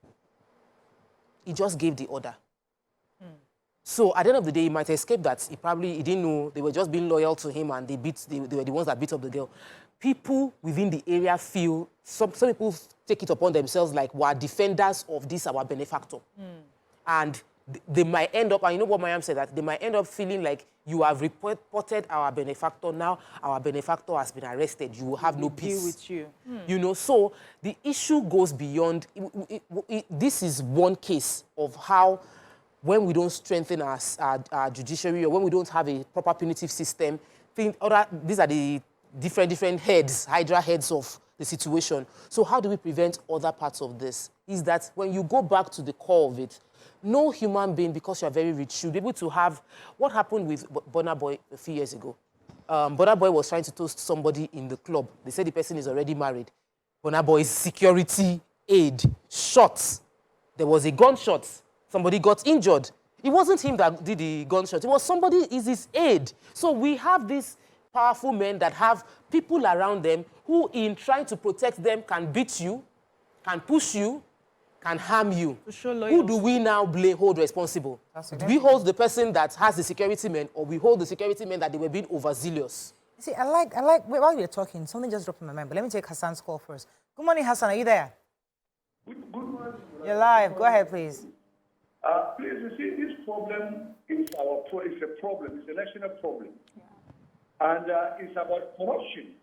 He just gave the order. So at the end of the day, he might escape that. He didn't know, they were just being loyal to him and they were the ones that beat up the girl. People within the area feel, some people take it upon themselves like we're defenders of this, our benefactor. And they might end up, and you know what Mariam said, that they might end up feeling like you have reported our benefactor, now our benefactor has been arrested, you will have no peace. Deal with you. You know, so the issue goes beyond, this is one case of how when we don't strengthen our judiciary, or when we don't have a proper punitive system, these are the different heads, Hydra heads of the situation. So how do we prevent other parts of this? Is that when you go back to the core of it, no human being, because you're very rich, should be able to have what happened with Burna Boy a few years ago. Burna Boy was trying to toast somebody in the club. They said the person is already married. Burna Boy's security aide shot. There was a gunshot. Somebody got injured. It wasn't him that did the gunshot. It was somebody, is his aide. So we have these powerful men that have people around them who, in trying to protect them, can beat you, can push you, can harm you. Who do we now hold responsible? Do we hold the person that has the security men, or we hold the security men that they were being overzealous? See, I like, while you're talking, something just dropped in my mind, but let me take Hassan's call first. Good morning, Hassan. Are you there? Good morning. You're live. Go ahead, please. Please, you see, this problem is a problem. It's a national problem. And it's about corruption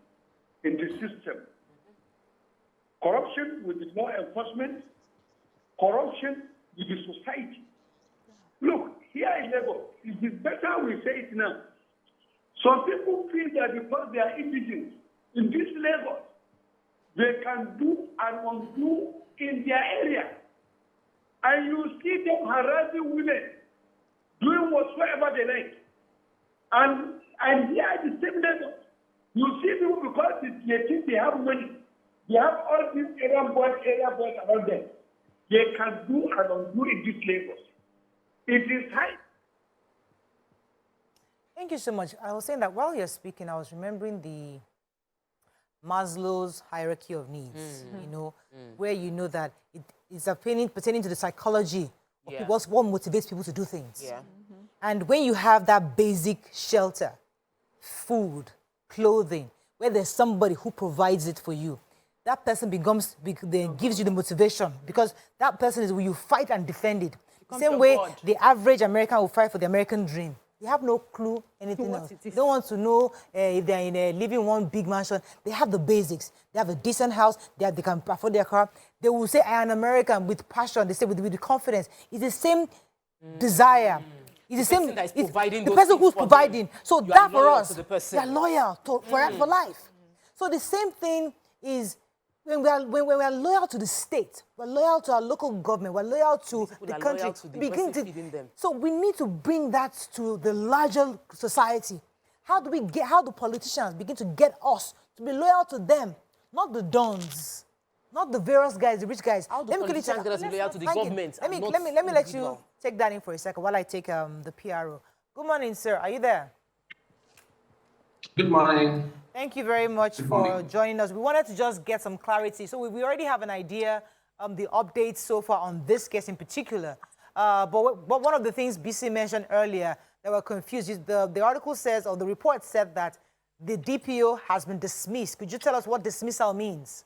in the system. Corruption with the law enforcement, corruption with the society. Look, here in Lagos, it is better we say it now. Some people feel that because they are indigent in this Lagos, they can do and undo in their area. And you see them harassing women, doing whatsoever they like. And here at the same level, you see people, because they think they have money, they have all these area boys around them. They can do and undo in this Lagos. It is high. Thank you so much. I was saying that while you're speaking, I was remembering the Maslow's hierarchy of needs, you know, where you know that it's pertaining to the psychology of people, what motivates people to do things. And when you have that basic shelter, food, clothing, where there's somebody who provides it for you, that person gives you the motivation, because that person is where you fight and defend it. Same way the average American will fight for the American dream. They have no clue anything else. They don't want to know if they're living in one big mansion. They have the basics. They have a decent house. They can afford their car. They will say, I am an American with passion. They say with confidence. It's the same desire. It's the same. That is It's providing the those person things who's for providing. them. So You that are for loyal us, to the person. we are loyal for life. So the same thing is when we are loyal to the state, we're loyal to our local government, we're loyal to the are country. loyal to the we begin person feeding them. So we need to bring that to the larger society. How do politicians begin to get us to be loyal to them, not the dons, not the various guys, the rich guys? How do politicians get us to be loyal to the government? Let me let you take that in for a second while I take the PRO. Good morning, sir. Are you there? Good morning. Thank you very much for joining us. We wanted to just get some clarity. So we already have an idea the updates so far on this case in particular. But one of the things BC mentioned earlier that were confused is the article says, or the report said that the DPO has been dismissed. Could you tell us what dismissal means?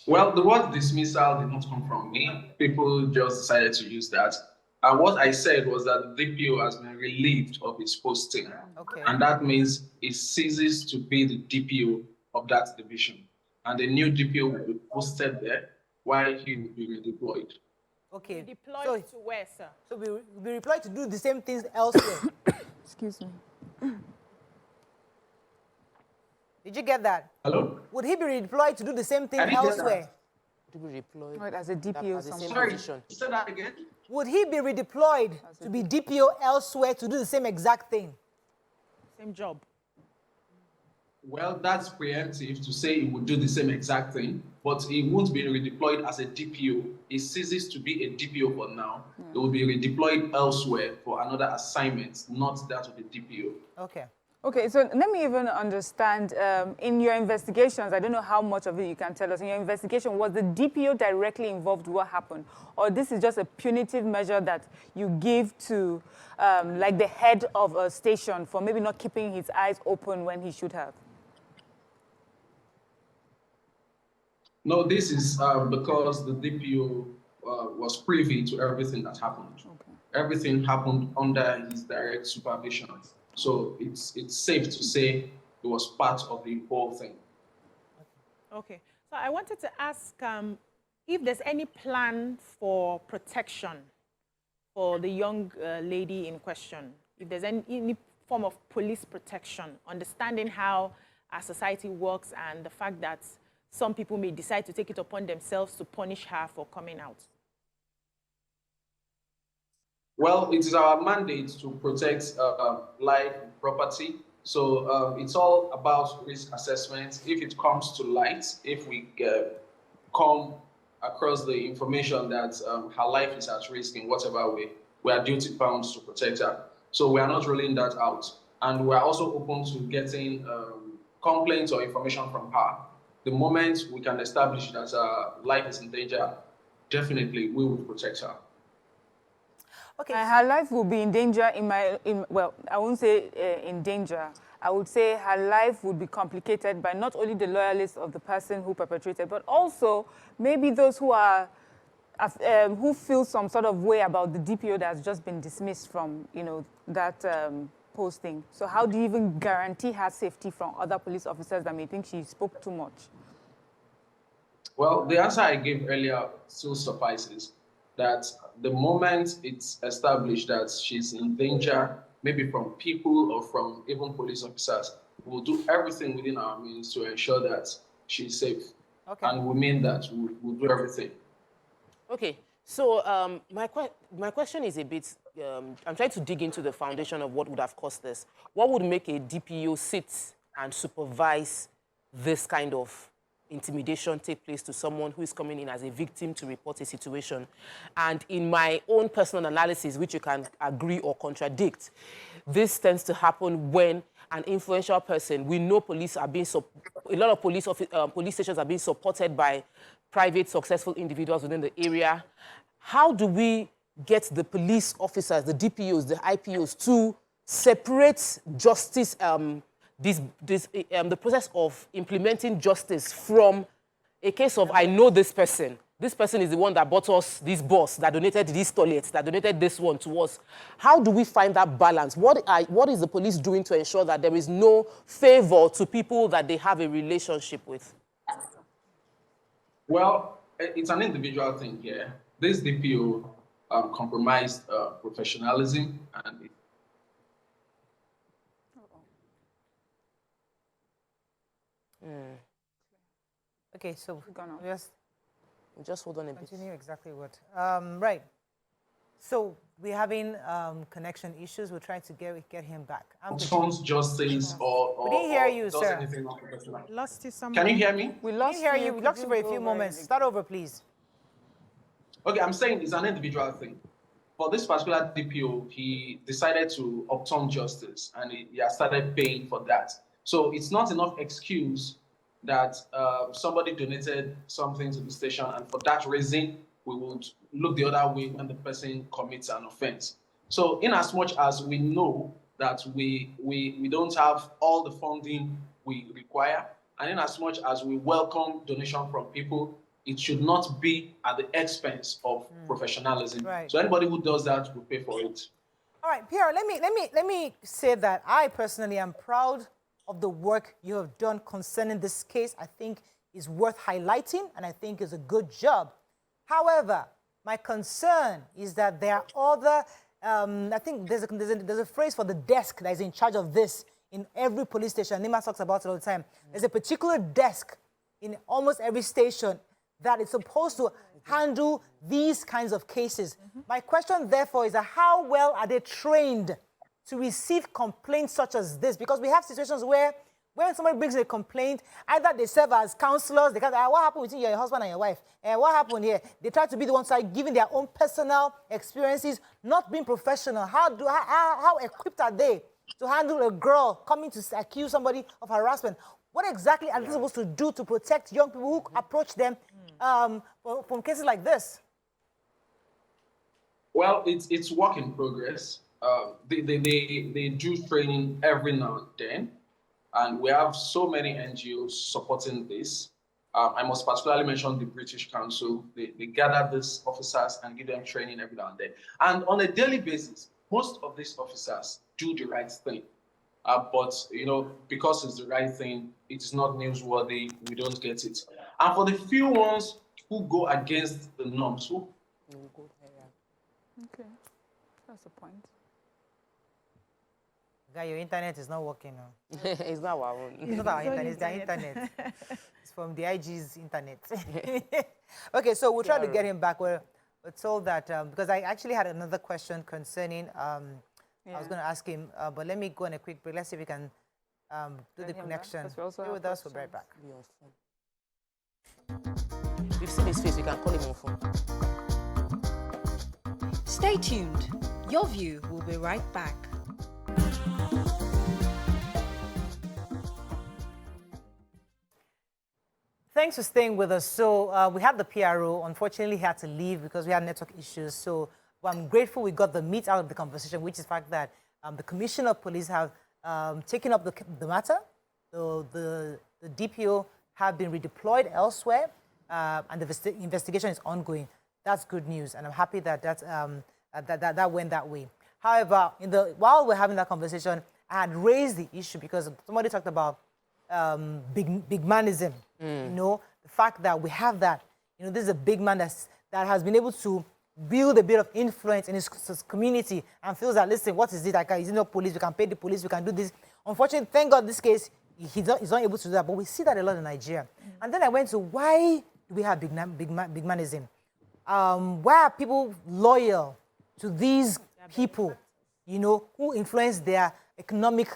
Well, the word dismissal did not come from me. People just decided to use that. And what I said was that the DPO has been relieved of his posting. Okay. And that means it ceases to be the DPO of that division. And the new DPO will be posted there while he will be redeployed. Okay. Deployed to where, sir? So we redeployed to do the same things elsewhere. Excuse me. Did you get that? Hello? Would he be redeployed to do the same thing I didn't get elsewhere? To be redeployed. Right, as a DPO as the same somewhere. position. Say that again? Would he be redeployed to be DPO elsewhere to do the same exact thing? Same job. Well, that's preemptive to say he would do the same exact thing, but he won't be redeployed as a DPO. He ceases to be a DPO for now. He will be redeployed elsewhere for another assignment, not that of a DPO. Okay. Okay, so let me even understand, in your investigations, I don't know how much of it you can tell us, in your investigation, was the DPO directly involved with what happened? Or this is just a punitive measure that you give to, like the head of a station for maybe not keeping his eyes open when he should have? No, this is because the DPO was privy to everything that happened. Okay. Everything happened under his direct supervision. So it's safe to say it was part of the whole thing. Okay. So I wanted to ask if there's any plan for protection for the young lady in question, if there's any form of police protection, understanding how our society works and the fact that some people may decide to take it upon themselves to punish her for coming out. Well, it is our mandate to protect life and property. So it's all about risk assessment. If it comes to light, if we come across the information that her life is at risk in whatever way, we are duty bound to protect her. So we are not ruling that out. And we are also open to getting complaints or information from her. The moment we can establish that her life is in danger, definitely we will protect her. Okay. Her life will be in danger well, I won't say in danger. I would say her life would be complicated by not only the loyalists of the person who perpetrated, but also maybe those who are, who feel some sort of way about the DPO that's just been dismissed from, that posting. So how do you even guarantee her safety from other police officers that may think she spoke too much? Well, the answer I gave earlier still suffices. That the moment it's established that she's in danger, maybe from people or from even police officers, we'll do everything within our means to ensure that she's safe. Okay. And we mean that we'll do everything. Okay, so my question is a bit, I'm trying to dig into the foundation of what would have caused this. What would make a DPO sit and supervise this kind of intimidation take place to someone who is coming in as a victim to report a situation? And in my own personal analysis, which you can agree or contradict, this tends to happen when an influential person, we know police are being, a lot of police stations are being supported by private successful individuals within the area. How do we get the police officers, the DPOs, the IPOs to separate justice, the process of implementing justice from a case of, I know this person. This person is the one that bought us this bus, that donated these toilets, that donated this one to us. How do we find that balance? What is the police doing to ensure that there is no favor to people that they have a relationship with? Well, it's an individual thing here. This DPO compromised professionalism and Okay, so just hold on a bit. Continue exactly what. Right. So we're having connection issues. We're trying to get him back. Someone's justice or we didn't hear you, does sir. anything unprofessional. Lost you some. Can you hear me? We Didn't hear you. We lost you for a few moments. Start over, please. Okay, I'm saying it's an individual thing. For this particular DPO, he decided to obtain justice and he has started paying for that. So it's not enough excuse that somebody donated something to the station and for that reason, we would look the other way when the person commits an offense. So in as much as we know that we don't have all the funding we require, and in as much as we welcome donation from people, it should not be at the expense of professionalism. Right. So anybody who does that will pay for it. All right, Pierre, let me say that I personally am proud of the work you have done concerning this case. I think is worth highlighting, and I think is a good job. However, my concern is that there are other, I think there's a phrase for the desk that is in charge of this in every police station. Nima talks about it all the time. There's a particular desk in almost every station that is supposed to handle these kinds of cases. My question, therefore, is how well are they trained to receive complaints such as this? Because we have situations where when somebody brings a complaint, either they serve as councillors, they can say, what happened between your husband and your wife? What happened here? They try to be the ones that are giving their own personal experiences, not being professional. How equipped are they to handle a girl coming to accuse somebody of harassment? What exactly are they supposed to do to protect young people who approach them from cases like this? Well, it's work in progress. They do training every now and then, and we have so many NGOs supporting this. I must particularly mention the British Council. They gather these officers and give them training every now and then. And on a daily basis, most of these officers do the right thing. But, you know, because it's the right thing, it's not newsworthy, we don't get it. And for the few ones who go against the norms, Okay, that's the point. Guy, your internet is not working now. It's not our own. It's not our internet, it's their internet. It's from the IG's internet. Okay, so we'll try to get him back. We're told that, because I actually had another question concerning, I was going to ask him, but let me go on a quick break. Let's see if we can do the connection. Stay with us, we'll be right back. We've seen his face, we can call him on phone. Stay tuned. Your View will be right back. Thanks for staying with us. So we had the PRO. Unfortunately, he had to leave because we had network issues. So I'm grateful we got the meat out of the conversation, which is the fact that the Commissioner of Police have taken up the matter. So the DPO have been redeployed elsewhere, and the investigation is ongoing. That's good news, and I'm happy that that went that way. However, while we're having that conversation, I had raised the issue because somebody talked about big manism. You know, the fact that we have that. You know, this is a big man that has been able to build a bit of influence in his community and feels that, listen, what is it? Like, is it not police? We can pay the police. We can do this. Unfortunately, thank God, this case he's not able to do that. But we see that a lot in Nigeria. And then I went to why do we have big manism? Why are people loyal to these people, you know, who influence their economic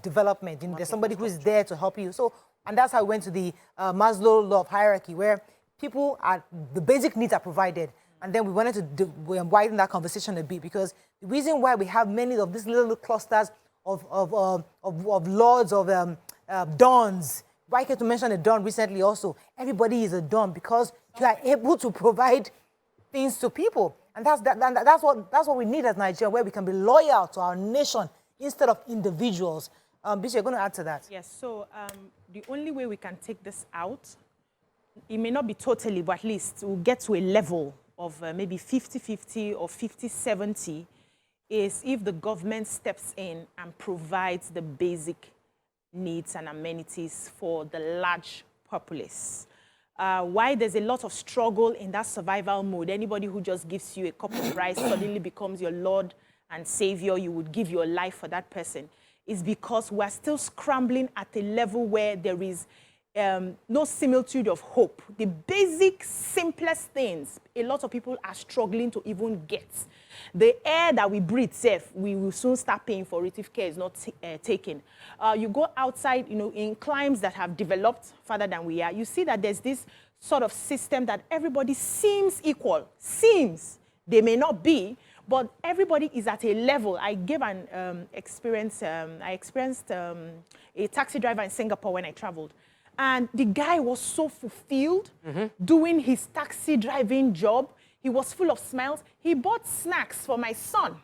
development? You know, there's somebody who is there to help you. So, and that's how we went to the Maslow law of hierarchy, where the basic needs are provided. And then we wanted to widen that conversation a bit, because the reason why we have many of these little clusters of lords, of dons. Why can't you mention a don recently also? Everybody is a don because you are able to provide things to people. And that's what we need as Nigeria, where we can be loyal to our nation instead of individuals. Bishop, you're going to add to that. Yes, so the only way we can take this out, it may not be totally, but at least we'll get to a level of maybe 50-50 or 50-70, is if the government steps in and provides the basic needs and amenities for the large populace. why there's a lot of struggle in that survival mode. Anybody who just gives you a cup of rice suddenly becomes your Lord and Savior. You would give your life for that person. Is because we're still scrambling at a level where there is no similitude of hope. The basic, simplest things, a lot of people are struggling to even get. The air that we breathe, safe, we will soon start paying for it if care is not taken. You go outside, you know, in climes that have developed further than we are, you see that there's this sort of system that everybody seems equal. Seems. They may not be, but everybody is at a level. I gave an experience. I experienced a taxi driver in Singapore when I traveled. And the guy was so fulfilled doing his taxi driving job. He was full of smiles. He bought snacks for my son.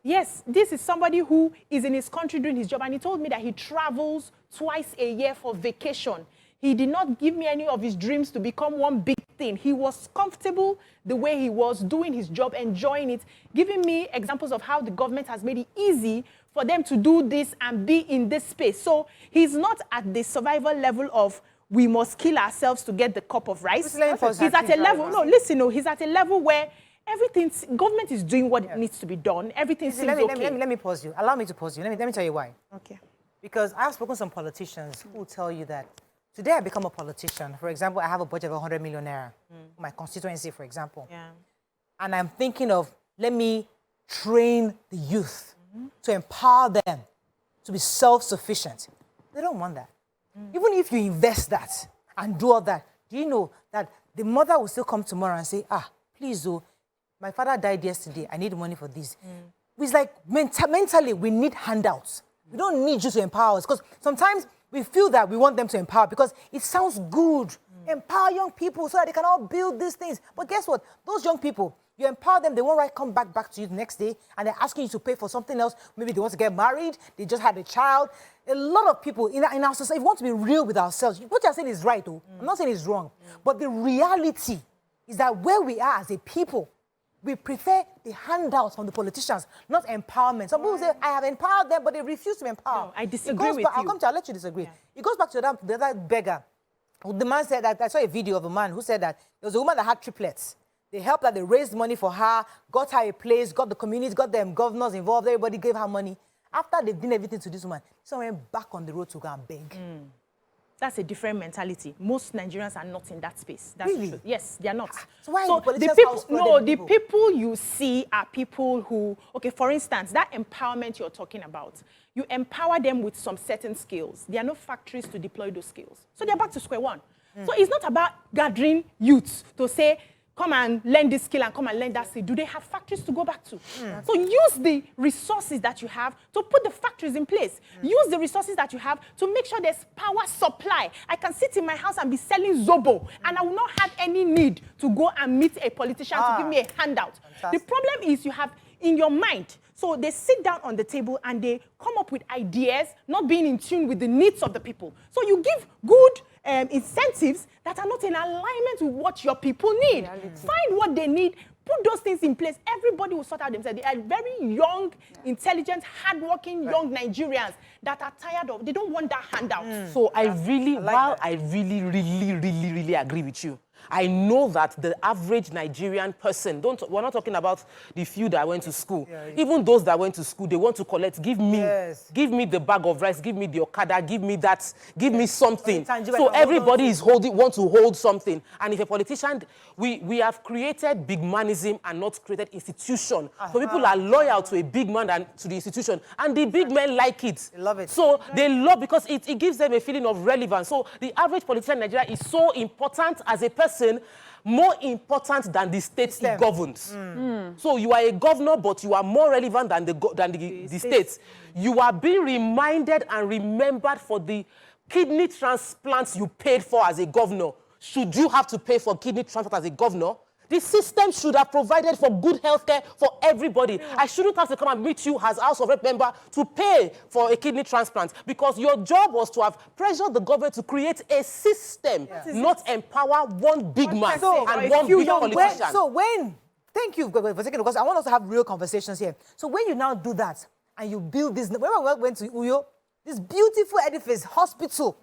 Yes, this is somebody who is in his country doing his job. And he told me that he travels twice a year for vacation. He did not give me any of his dreams to become one big thing. He was comfortable the way he was doing his job, enjoying it, giving me examples of how the government has made it easy for them to do this and be in this space. So he's not at the survival level of we must kill ourselves to get the cup of rice. He's at a level, no, listen, no, he's at a level where everything, government is doing what needs to be done. Everything seems okay. Let me pause you. Allow me to pause you. Let me tell you why. Okay. Because I've spoken to some politicians who tell you that today I become a politician. For example, I have a budget of 100 million naira, my constituency, for example. Yeah. And I'm thinking of, let me train the youth to empower them to be self-sufficient. They don't want that. Even if you invest that and do all that, do you know that the mother will still come tomorrow and say, please, oh, my father died yesterday. I need money for this. It's like mentally, we need handouts. We don't need you to empower us. Because sometimes we feel that we want them to empower because it sounds good. Empower young people so that they can all build these things. But guess what? Those young people, you empower them, they won't come back to you the next day and they're asking you to pay for something else. Maybe they want to get married, they just had a child. A lot of people in our society, if we want to be real with ourselves, what you're saying is right, though. I'm not saying it's wrong. But the reality is that where we are as a people, we prefer the handouts from the politicians, not empowerment. Some people say, I have empowered them, but they refuse to empower. No, I disagree with you. I'll let you disagree. Yeah. It goes back to the other beggar. The man said that, I saw a video of a man who said that there was a woman that had triplets. They helped her, they raised money for her, got her a place, got the community, got them governors involved, everybody gave her money. After they've done everything to this woman, someone went back on the road to go and beg. That's a different mentality. Most Nigerians are not in that space. That's really? true. Yes, they are not. So why the people you see are people who, okay, for instance, that empowerment you're talking about, you empower them with some certain skills. There are no factories to deploy those skills. So they're back to square one. So it's not about gathering youths to say, come and learn this skill and come and learn that skill. Do they have factories to go back to? So use the resources that you have to put the factories in place. Use the resources that you have to make sure there's power supply. I can sit in my house and be selling Zobo, and I will not have any need to go and meet a politician to give me a handout. Fantastic. The problem is you have in your mind. So they sit down on the table and they come up with ideas, not being in tune with the needs of the people. So you give good incentives that are not in alignment with what your people need. Find what they need, put those things in place. Everybody will sort out themselves. They are very young, intelligent, hardworking young Nigerians that are tired of, they don't want that handout. So I really agree with you. I know that the average Nigerian person, we're not talking about the few that went to school. Even those that went to school, they want to collect, give me the bag of rice, give me the okada, give me that, give me something. So everybody is want to hold something. And if a politician, we have created big manism and not created institution. So people are loyal to a big man than to the institution. And the big men like it. They love it. So they love because it gives them a feeling of relevance. So the average politician in Nigeria is so important as a person, more important than the state he governs. So you are a governor, but you are more relevant than the states. You are being reminded and remembered for the kidney transplants you paid for as a governor. Should you have to pay for kidney transplant as a governor? The system should have provided for good health care for everybody. I shouldn't have to come and meet you as House of Rep member to pay for a kidney transplant because your job was to have pressured the government to create a system, not empower one big man and one big politician. Thank you for a second, because I want us to have real conversations here. So when you now do that and you build this, when I went to Uyo, this beautiful edifice, hospital,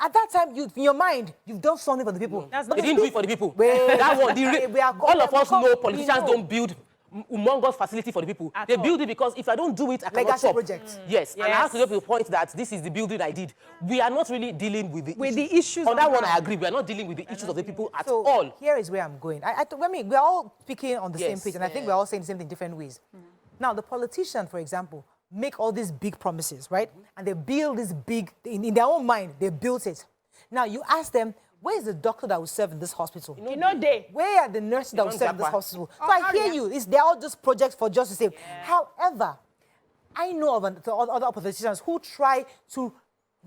At that time, in your mind, you've done something for the people. They didn't do it for the people. Wait, That one, all of us know politicians know. don't build humongous facility for the people. They build it because if I don't do it, I cannot Legacy stop. project. Yes, and I have to get to the point that this is the building I did. We are not really dealing with the issues. On that one, I agree. We are not dealing with the issues of the people at So all. here is where I'm going. We're all speaking on the same page, and I think we're all saying the same thing in different ways. Now, the politician, for example, make all these big promises, right? And they build this big, in their own mind, they built it. Now, you ask them, where is the doctor that will serve in this hospital? You know they. Where are the nurses that will serve in this hospital? So I hear you. They're all just projects for just to say. However, I know of other politicians who try to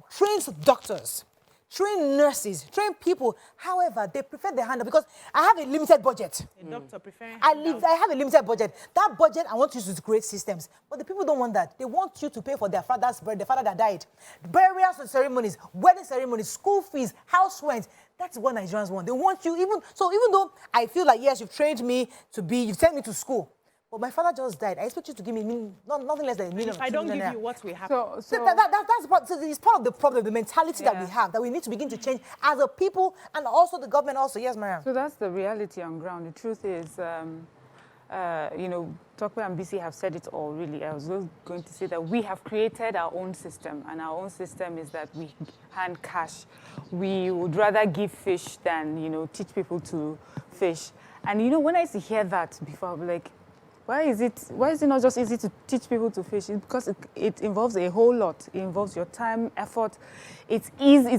train doctors, train nurses, train people. However, they prefer the handout because I have a limited budget. A doctor preferring I have a limited budget. That budget, I want to use to create systems. But the people don't want that. They want you to pay for their father's birth, the father that died. Burials and ceremonies, wedding ceremonies, school fees, house rent. That's what Nigerians want. They want you, even though I feel like, yes, you've trained me you've sent me to school. But my father just died. I expect you to give me nothing less than $1 million. If I don't give you what we have. So it's part of the problem, the mentality that we have, that we need to begin to change as a people and also the government also. Yes, Mariam. So that's the reality on ground. The truth is, Tokwe and BC have said it all, really. I was just going to say that we have created our own system, and our own system is that we hand cash. We would rather give fish than, teach people to fish. And, when I used to hear that before, I'd be like, why is it not just easy to teach people to fish? It's because it involves a whole lot. It involves your time, effort. It's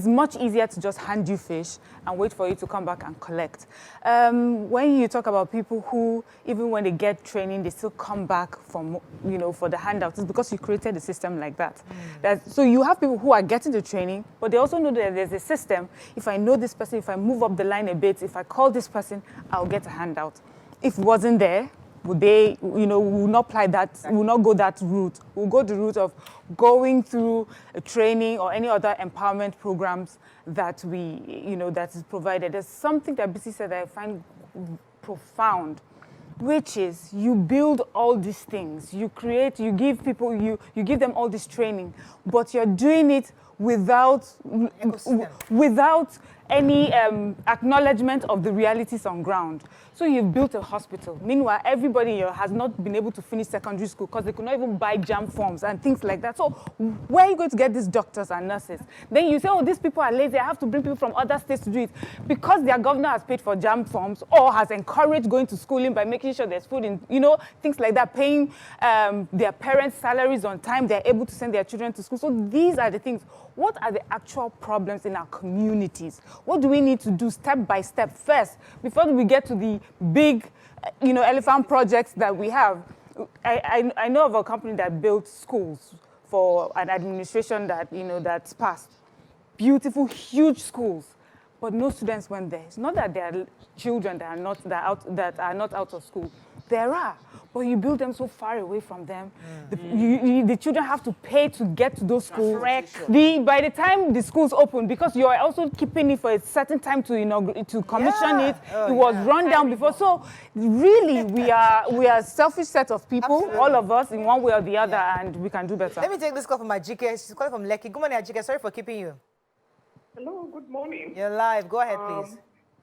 much easier to just hand you fish and wait for you to come back and collect. When you talk about people who, even when they get training, they still come back for the handouts, it's because you created a system like that. So you have people who are getting the training, but they also know that there's a system. If I know this person, if I move up the line a bit, if I call this person, I'll get a handout. If it wasn't there, would they, will not apply that, will not go that route. We'll go the route of going through a training or any other empowerment programs that that is provided. There's something that BC said that I find profound, which is you build all these things, you give people, you give them all this training, but you're doing it without any acknowledgement of the realities on ground. So you've built a hospital. Meanwhile, everybody here has not been able to finish secondary school because they could not even buy JAM forms and things like that. So where are you going to get these doctors and nurses? Then you say, oh, these people are lazy. I have to bring people from other states to do it. Because their governor has paid for JAM forms or has encouraged going to schooling by making sure there's food in, things like that, paying their parents' salaries on time, they're able to send their children to school. So these are the things. What are the actual problems in our communities? What do we need to do step by step first before we get to the big, elephant projects that we have? I know of a company that built schools for an administration that, that's passed. Beautiful, huge schools, but no students went there. It's not that there are children that are not out of school. There are, but you build them so far away from them. The children have to pay to get to those schools. By the time the schools open, because you are also keeping it for a certain time to commission it, it was run down before. So really, we are a selfish set of people, all of us, in one way or the other, and we can do better. Let me take this call from Ajike. She's calling from Lekki. Good morning, Ajike. Sorry for keeping you. Hello, good morning. You're live. Go ahead, please.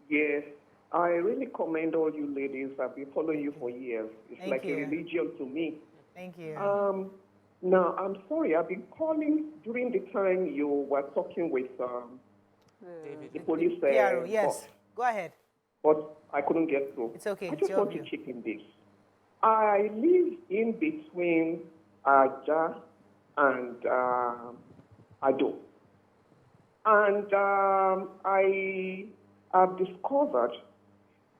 Yes. I really commend all you ladies. I've been following you for years. It's Thank like you. a religion to me. Thank you. Now, I'm sorry. I've been calling during the time you were talking with the police. PRO, yes. Boss, go ahead. But I couldn't get through. It's okay. I just want to check in this. I live in between Aja and Ado. And I have discovered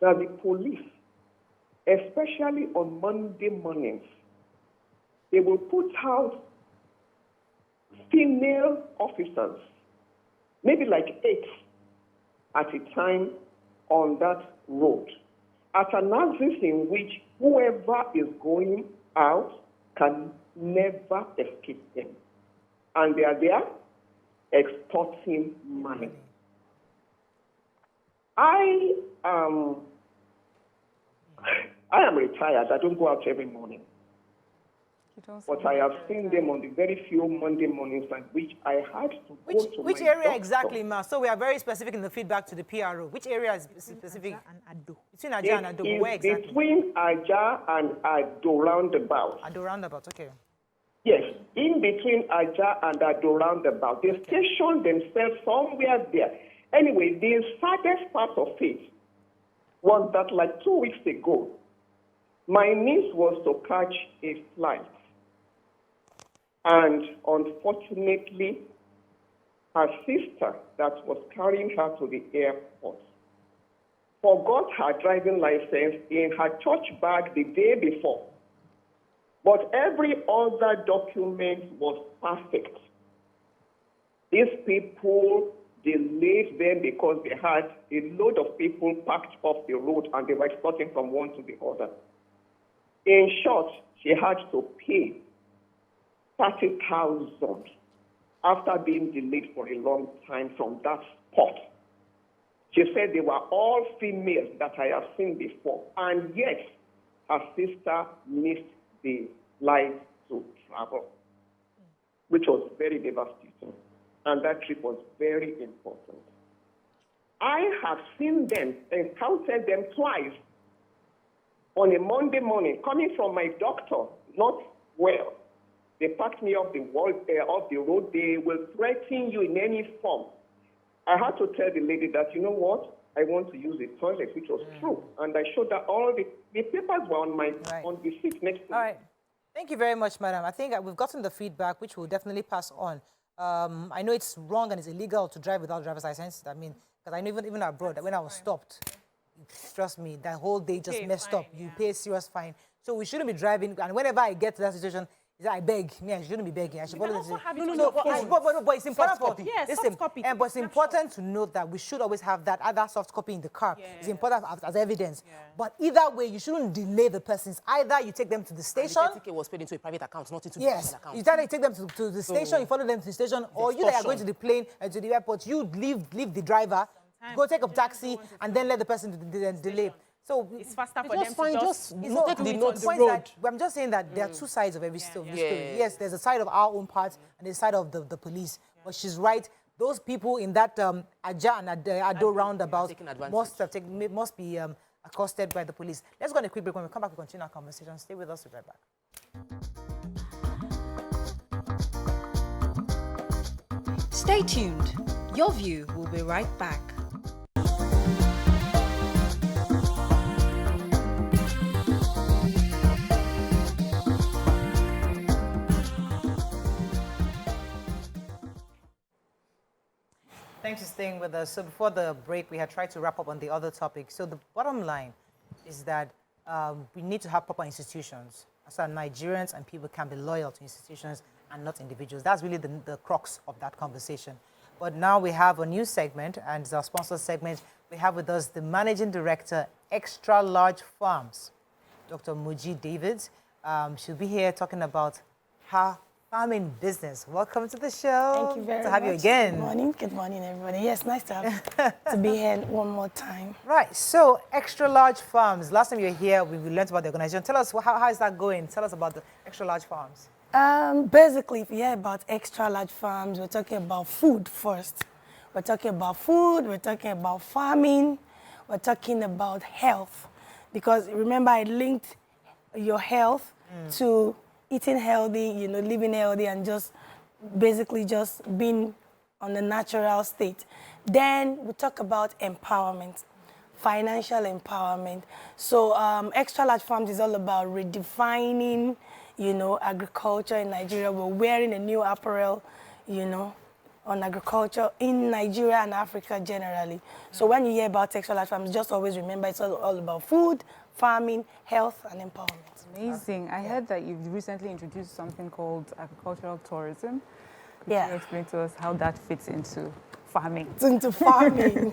that the police, especially on Monday mornings, they will put out female officers, maybe like 8 at a time on that road, at an axis in which whoever is going out can never escape them. And they are there extorting money. I am retired. I don't go out every morning. but I have seen them on the very few Monday mornings at which I had to go to Which my area doctor. exactly, ma? So we are very specific in the feedback to the PRO. Which area is specific? Between Aja and Ado. Where exactly? Between Aja and Ado roundabout. Ado roundabout, okay. Yes, in between Aja and Ado roundabout. They stationed themselves somewhere there. Anyway, the saddest part of it was that like 2 weeks ago, my niece was to catch a flight. And unfortunately, her sister that was carrying her to the airport forgot her driving license in her church bag the day before. But every other document was perfect. These people delayed them because they had a load of people packed off the road and they were exporting from one to the other. In short, she had to pay 30,000 after being delayed for a long time from that spot. She said they were all females that I have seen before, and yet her sister missed the flight to travel, which was very devastating. And that trip was very important. I have seen them, encountered them twice on a Monday morning, coming from my doctor, not well. They packed me off the road. They will threaten you in any form. I had to tell the lady that, you know what, I want to use the toilet, which was true. And I showed that all the papers were on the seat next to me. All right. Thank you very much, madam. I think we've gotten the feedback, which we'll definitely pass on. I know it's wrong and it's illegal to drive without a driver's license. I mean, because I know even abroad, when I was stopped, trust me, that whole day just messed up. You pay a serious fine. So we shouldn't be driving. And whenever I get to that situation, I beg. I shouldn't be begging. I should follow the but it's important for but it's important to note that we should always have that other soft copy in the car. Yeah. It's important as evidence. Yeah. But either way, you shouldn't delay the persons. Either you take them to the station. And the ticket was paid into a private account, not into the personal account. You either take them to the station, you follow them to the station, or you that are going to the plane and to the airport, you leave the driver, go take a taxi, and then let the person delay. So it's faster for them to just take the notes the road. I'm just saying that there are two sides of every story. Yes, there's a side of our own part and the side of the police. But she's right. Those people in that Aja and Ado roundabout must be accosted by the police. Let's go on a quick break. When we come back, we'll continue our conversation. Stay with us. We'll be right back. Stay tuned. Your View will be right back. Thanks for staying with us. So before the break, we had tried to wrap up on the other topic. So the bottom line is that we need to have proper institutions so that Nigerians and people can be loyal to institutions and not individuals. That's really the crux of that conversation. But now we have a new segment, and it's our sponsor segment. We have with us the Managing Director, Extra Large Farms, Dr. Muji Davids. She'll be here talking about her farming business. Welcome to the show. Thank you very much. To have you again. Good morning, everybody. Yes, nice to have to be here one more time. Right. So, Extra Large Farms. Last time you were here, we learned about the organization. Tell us how is that going? Tell us about the Extra Large Farms. Basically, if you hear about Extra Large Farms, we're talking about food first. We're talking about food. We're talking about farming. We're talking about health, because remember I linked your health to eating healthy, living healthy, and just basically just being on the natural state. Then we talk about empowerment, financial empowerment. So Extra Large Farms is all about redefining, agriculture in Nigeria. We're wearing a new apparel, on agriculture in Nigeria and Africa generally. So when you hear about Extra Large Farms, just always remember it's all about food, farming, health, and empowerment. Amazing. I heard that you've recently introduced something called agricultural tourism. Could you explain to us how that fits into farming? Into farming.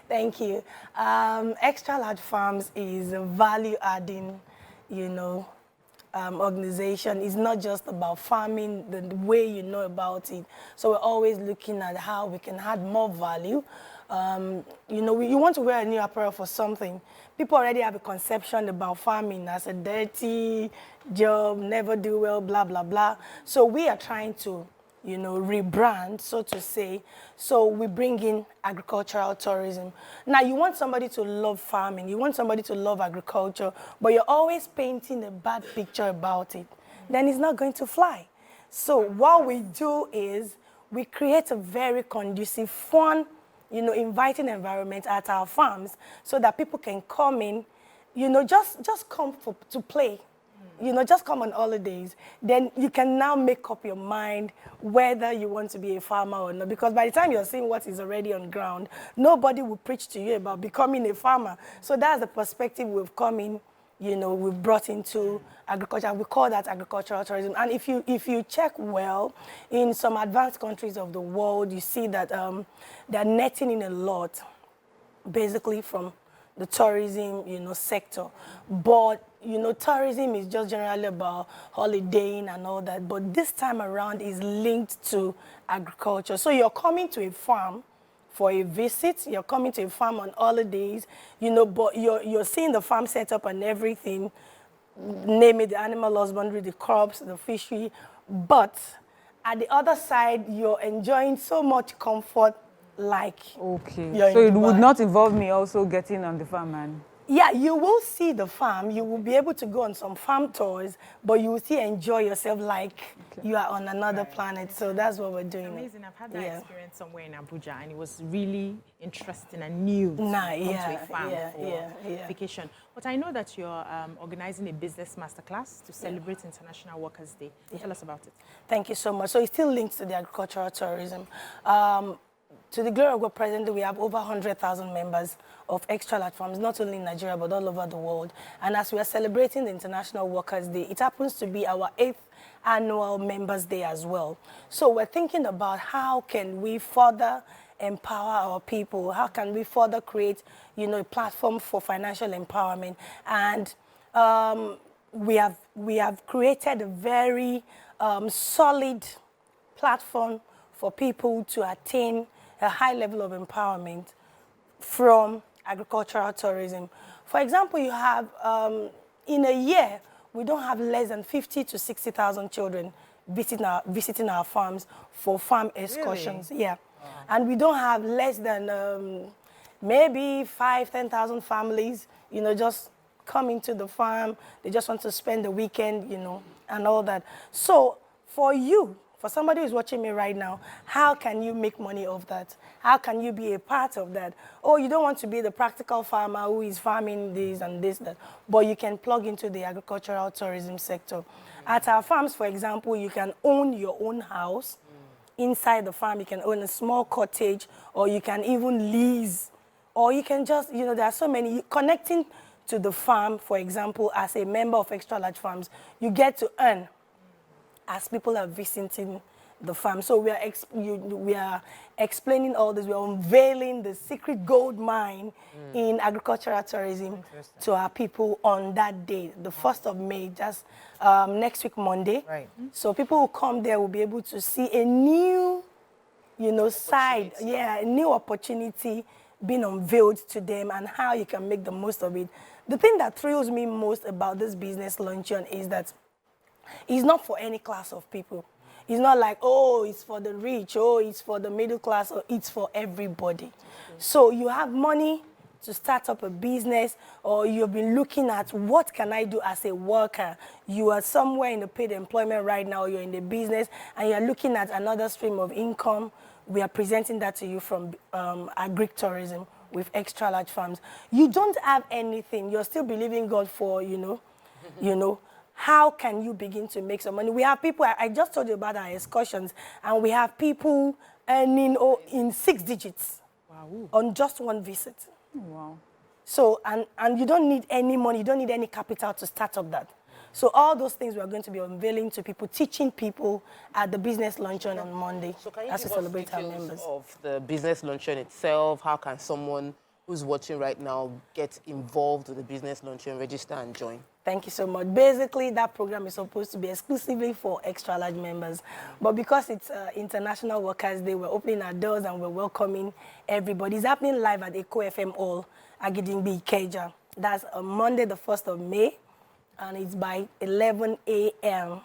Thank you. Extra Large Farms is a value-adding, organization is not just about farming the way you know about it. So we're always looking at how we can add more value. You know, you want to wear a new apparel for something. People already have a conception about farming as a dirty job, never do well, blah, blah, blah. So we are trying to, you know, rebrand, so to say. So we bring in agricultural tourism. Now, you want somebody to love farming, you want somebody to love agriculture, but you're always painting a bad picture about it. Then it's not going to fly. So what we do is we create a very conducive, fun, you know, inviting environment at our farms so that people can come in, you know, just come to play. You know, just come on holidays. Then you can now make up your mind whether you want to be a farmer or not. Because by the time you're seeing what is already on ground, nobody will preach to you about becoming a farmer. So that's the perspective we've come in, you know, we've brought into agriculture. We call that agricultural tourism. And if you check well, in some advanced countries of the world, you see that they're netting in a lot, basically from the tourism, you know, sector. But, you know, tourism is just generally about holidaying and all that. But this time around is linked to agriculture. So you're coming to a farm for a visit, you're coming to a farm on holidays, you know, but you're seeing the farm setup and everything, name it, the animal husbandry, the crops, the fishery, but at the other side, you're enjoying so much comfort like Okay, so it would not involve me also getting on the farm and... Yeah, you will see the farm. You will be able to go on some farm tours, but you will still enjoy yourself like you are on another planet. So that's what we're doing. It's amazing. I've had that experience somewhere in Abuja, and it was really interesting and new to come to a farm for vacation. But I know that you're organizing a business masterclass to celebrate International Workers' Day. Tell us about it. Thank you so much. So it still links to the agricultural tourism. To the glory of God, presently we have over 100,000 members of extra large farms, not only in Nigeria, but all over the world. And as we are celebrating the International Workers' Day, it happens to be our 8th annual Members' Day as well. So we're thinking about how can we further empower our people? How can we further create, you know, a platform for financial empowerment? And we have created a very solid platform for people to attain a high level of empowerment from agricultural tourism. For example, you have, in a year, we don't have less than 50 to 60,000 children visiting our farms for farm excursions. Really? Yeah. And we don't have less than maybe 10,000 families, you know, just coming to the farm. They just want to spend the weekend, you know, and all that. So for you, for somebody who's watching me right now, how can you make money off that? How can you be a part of that? Oh, you don't want to be the practical farmer who is farming this and this, that, but you can plug into the agricultural tourism sector. At our farms, for example, you can own your own house. Inside the farm, you can own a small cottage, or you can even lease, or you can just, you know, there are so many. Connecting to the farm, for example, as a member of extra large farms, you get to earn as people are visiting the farm. So we are explaining all this. We are unveiling the secret gold mine in agricultural tourism to our people on that day, the 1st of May, just next week, Monday. Right. So people who come there will be able to see a new, you know, side, a new opportunity being unveiled to them and how you can make the most of it. The thing that thrills me most about this business luncheon is that it's not for any class of people. It's not like, oh, it's for the rich, oh, it's for the middle class, or it's for everybody. So you have money to start up a business, or you've been looking at what can I do as a worker. You are somewhere in the paid employment right now, you're in the business, and you're looking at another stream of income. We are presenting that to you from agri-tourism with extra large farms. You don't have anything. You're still believing God for, you know, how can you begin to make some money? We have people, I just told you about our excursions, and we have people earning in 6 digits on just one visit. Wow. So, and you don't need any money, you don't need any capital to start up that. So all those things we are going to be unveiling to people, teaching people at the business luncheon on Monday. So can you as we celebrate our members. Of the business luncheon itself? How can someone who's watching right now get involved with the business luncheon, register and join? Thank you so much. Basically, that program is supposed to be exclusively for extra large members. But because it's International Workers' Day, we're opening our doors and we're welcoming everybody. It's happening live at Eco FM Hall, Agidingbi, Ikeja. That's on Monday, the 1st of May, and it's by 11 a.m.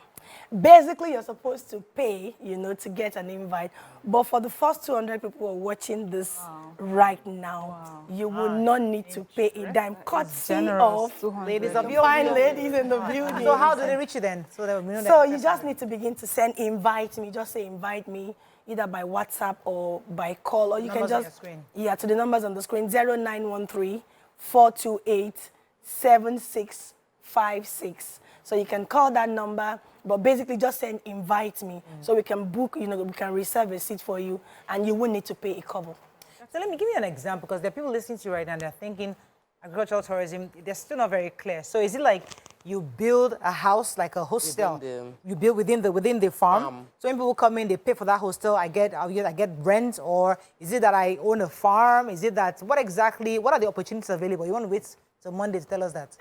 Basically, you're supposed to pay, to get an invite. But for the first 200 people who are watching this right now, you will not need to pay a dime. Courtesy of ladies of the fine ladies in the building. So how do they reach you then? So you just need to begin to send invite me. Just say invite me, either by WhatsApp or by call, or you can just to the numbers on the screen 0913-428-7656. So you can call that number, but basically just send invite me, so we can book, we can reserve a seat for you, and you won't need to pay a kobo. So let me give you an example, because there are people listening to you right now, they're thinking agricultural tourism, they're still not very clear. So is it like you build a house, like a hostel, you build within the farm? So when people come in, they pay for that hostel, I get rent, or is it that I own a farm? Is it that, what are the opportunities available? You want to wait till Monday to tell us that?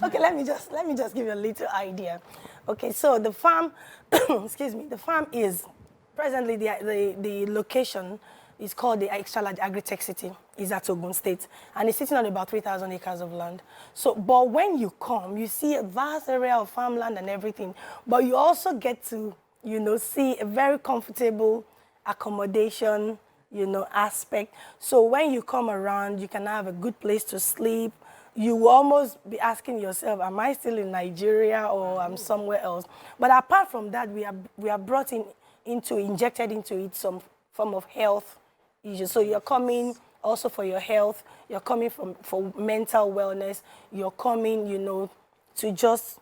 Okay, let me just give you a little idea. Okay, so the farm, excuse me, the farm is presently the location is called the Extra Large Agri-Tech City. It's at Ogun State, and it's sitting on about 3,000 acres of land. So, but when you come, you see a vast area of farmland and everything, but you also get to, see a very comfortable accommodation, aspect. So when you come around, you can have a good place to sleep. You will almost be asking yourself, am I still in Nigeria or I'm somewhere else? But apart from that, we are brought injected into it some form of health issues. So you're coming also for your health, you're coming for mental wellness, you're coming, to just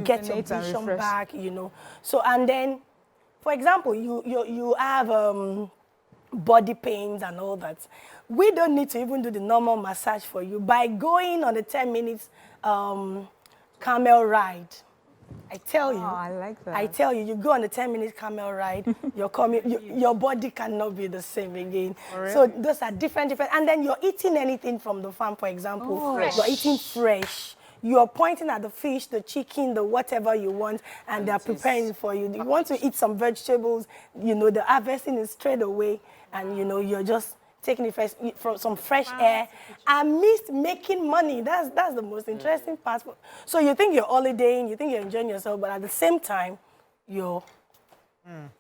get your vision back, So, and then, for example, you have body pains and all that. We don't need to even do the normal massage for you. By going on a 10 minutes camel ride, I tell you. I like that. I tell you, you go on a 10-minute camel ride, you're coming, your body cannot be the same again. Really? So those are different. And then you're eating anything from the farm, for example. You're eating fresh. You're pointing at the fish, the chicken, the whatever you want, and they're preparing it for you. You want to eat some vegetables, the harvesting is straight away, and you're just taking it from some fresh air, amidst making money. That's the most interesting part. So you think you're holidaying, you think you're enjoying yourself, but at the same time, you're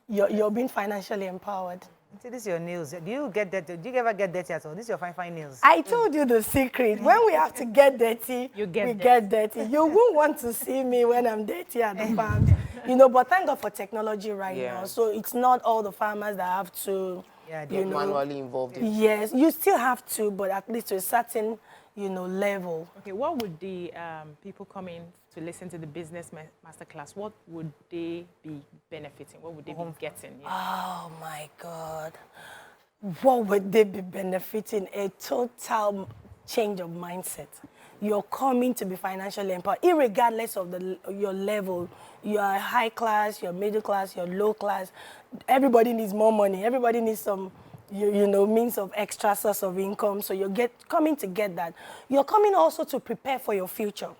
being financially empowered. See, this is your nails. Do you get dirty? Do you ever get dirty at all? This is your fine nails. I told you the secret. When we have to get dirty, we get dirty. You won't want to see me when I'm dirty at the farm. But thank God for technology right now. So it's not all the farmers that have to manually involved in. Yes, you still have to, but at least to a certain, level. Okay, what would the people coming to listen to the business masterclass, what would they be benefiting? What would they be getting? Oh my God. What would they be benefiting? A total change of mindset. You're coming to be financially empowered, irregardless of your level. You are high class, you're middle class, you're low class. Everybody needs more money. Everybody needs some, means of extra source of income. So you're coming to get that. You're coming also to prepare for your future.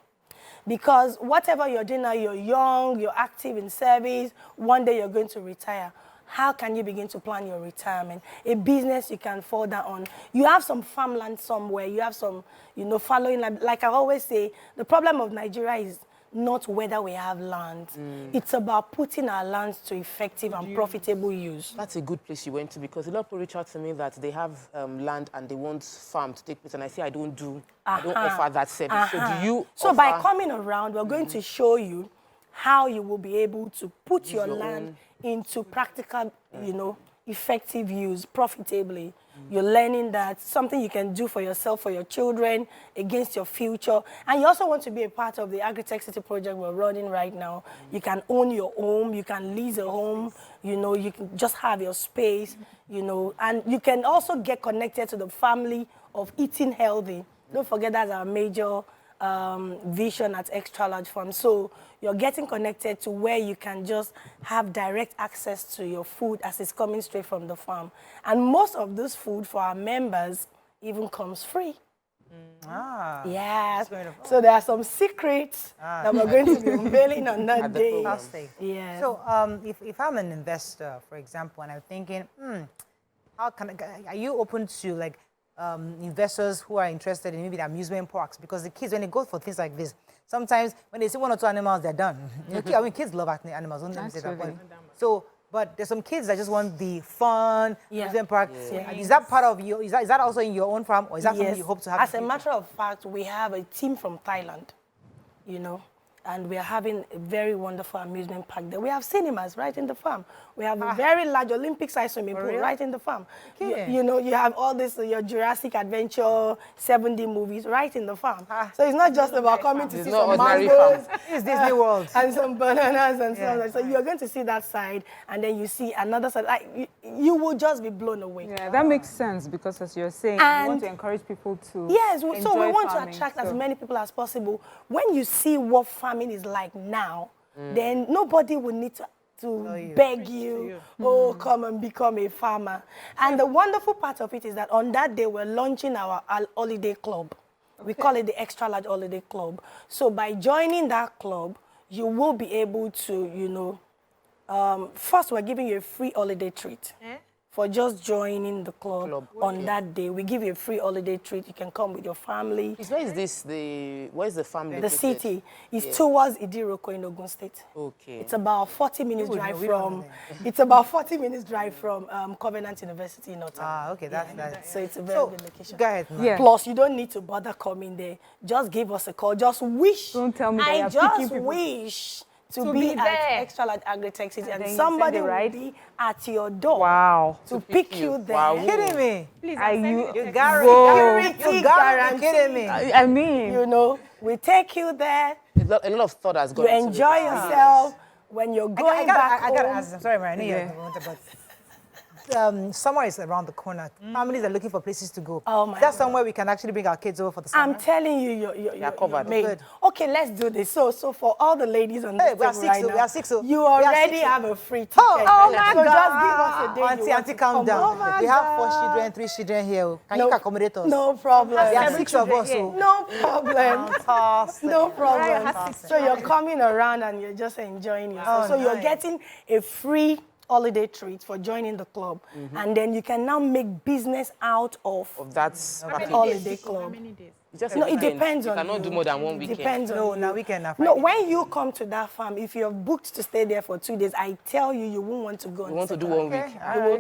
Because whatever you're doing now, you're young, you're active in service, one day you're going to retire. How can you begin to plan your retirement? A business you can fall down on. You have some farmland somewhere. You have some, following. Like I always say, the problem of Nigeria is not whether we have land. It's about putting our lands to effective and profitable use. That's a good place you went to, because a lot of people reach out to me that they have land and they want farm to take place, and I say I don't offer that service. So do you offer... by coming around, we're going to show you how you will be able to put your land into practical, effective use profitably. You're learning that something you can do for yourself, for your children, against your future. And you also want to be a part of the Agri-Tech City project we're running right now. You can own your home, you can lease a home, you can just have your space, and you can also get connected to the family of eating healthy. Don't forget that's our major vision at Extra Large Farm. So you're getting connected to where you can just have direct access to your food as it's coming straight from the farm. And most of this food for our members even comes free. Yes. So there are some secrets that we're going to be unveiling on that day. Fantastic. Yes. So if I'm an investor, for example, and I'm thinking, how can are you open to like investors who are interested in maybe the amusement parks? Because the kids, when they go for things like this, sometimes when they see 1 or 2 animals, they're done. I mean, kids love animals, don't let me say that. But there's some kids that just want the fun amusement park. Is that part of you? Is that also in your own farm, or is that something you hope to have? As a matter of fact, we have a team from Thailand, and we are having a very wonderful amusement park there. We have cinemas right in the farm. We have a very large Olympic-sized swimming pool right in the farm. You have all this, your Jurassic Adventure, 7D movies right in the farm. So it's not just about coming to see some mangoes. It's Disney World. And some bananas and so on. So you're going to see that side, and then you see another side. Like, you will just be blown away. Yeah, that makes sense, because as you're saying, you want to encourage people to so we want to attract as many people as possible. When you see what farming is like now, then nobody will need to beg you, come and become a farmer. And the wonderful part of it is that on that day, we're launching our holiday club. We call it the Extra Large Holiday Club. So by joining that club, you will be able to, first we're giving you a free holiday treat. For just joining the club on that day. We give you a free holiday treat. You can come with your family. Where is this? Where's the family? The city is towards Idiroko in Ogun State. Okay. It's about 40 minutes drive from. It's about 40 minutes drive from Covenant University in Ottawa. Okay, that's so it's a very good location. Go ahead. Plus, you don't need to bother coming there. Just give us a call. Just wish. Don't tell me that I just wish to be at Extra Large Agritech City, and somebody will be at your door. Wow. To pick you there. Wow. Kidding me? Please, Are you kidding me? I mean, we take you there. A lot of thought has gone. You enjoy yourself when you're going back home. I got to ask. I'm sorry, Maria. I know you're but summer is around the corner. Families are looking for places to go. Oh my! That's somewhere we can actually bring our kids over for the summer. I'm telling you, you're covered. Good. Okay, let's do this. So for all the ladies on the table we are six. You already have a free ticket. Oh my God! Just give us a day. Auntie, calm down. We have 4 children, 3 children here. Can you accommodate us? No problem. There are 6 of us. No problem. Fantastic. No problem. So you're coming around and you're just enjoying yourself. So you're getting a free holiday treat for joining the club, and then you can now make business out of that holiday club. How many days? It depends on you. You cannot do more than 1 weekend. Depends on now we can. No, when you come to that farm, if you're booked to stay there for 2 days, I tell you, you won't want to go. You want to do 1 week.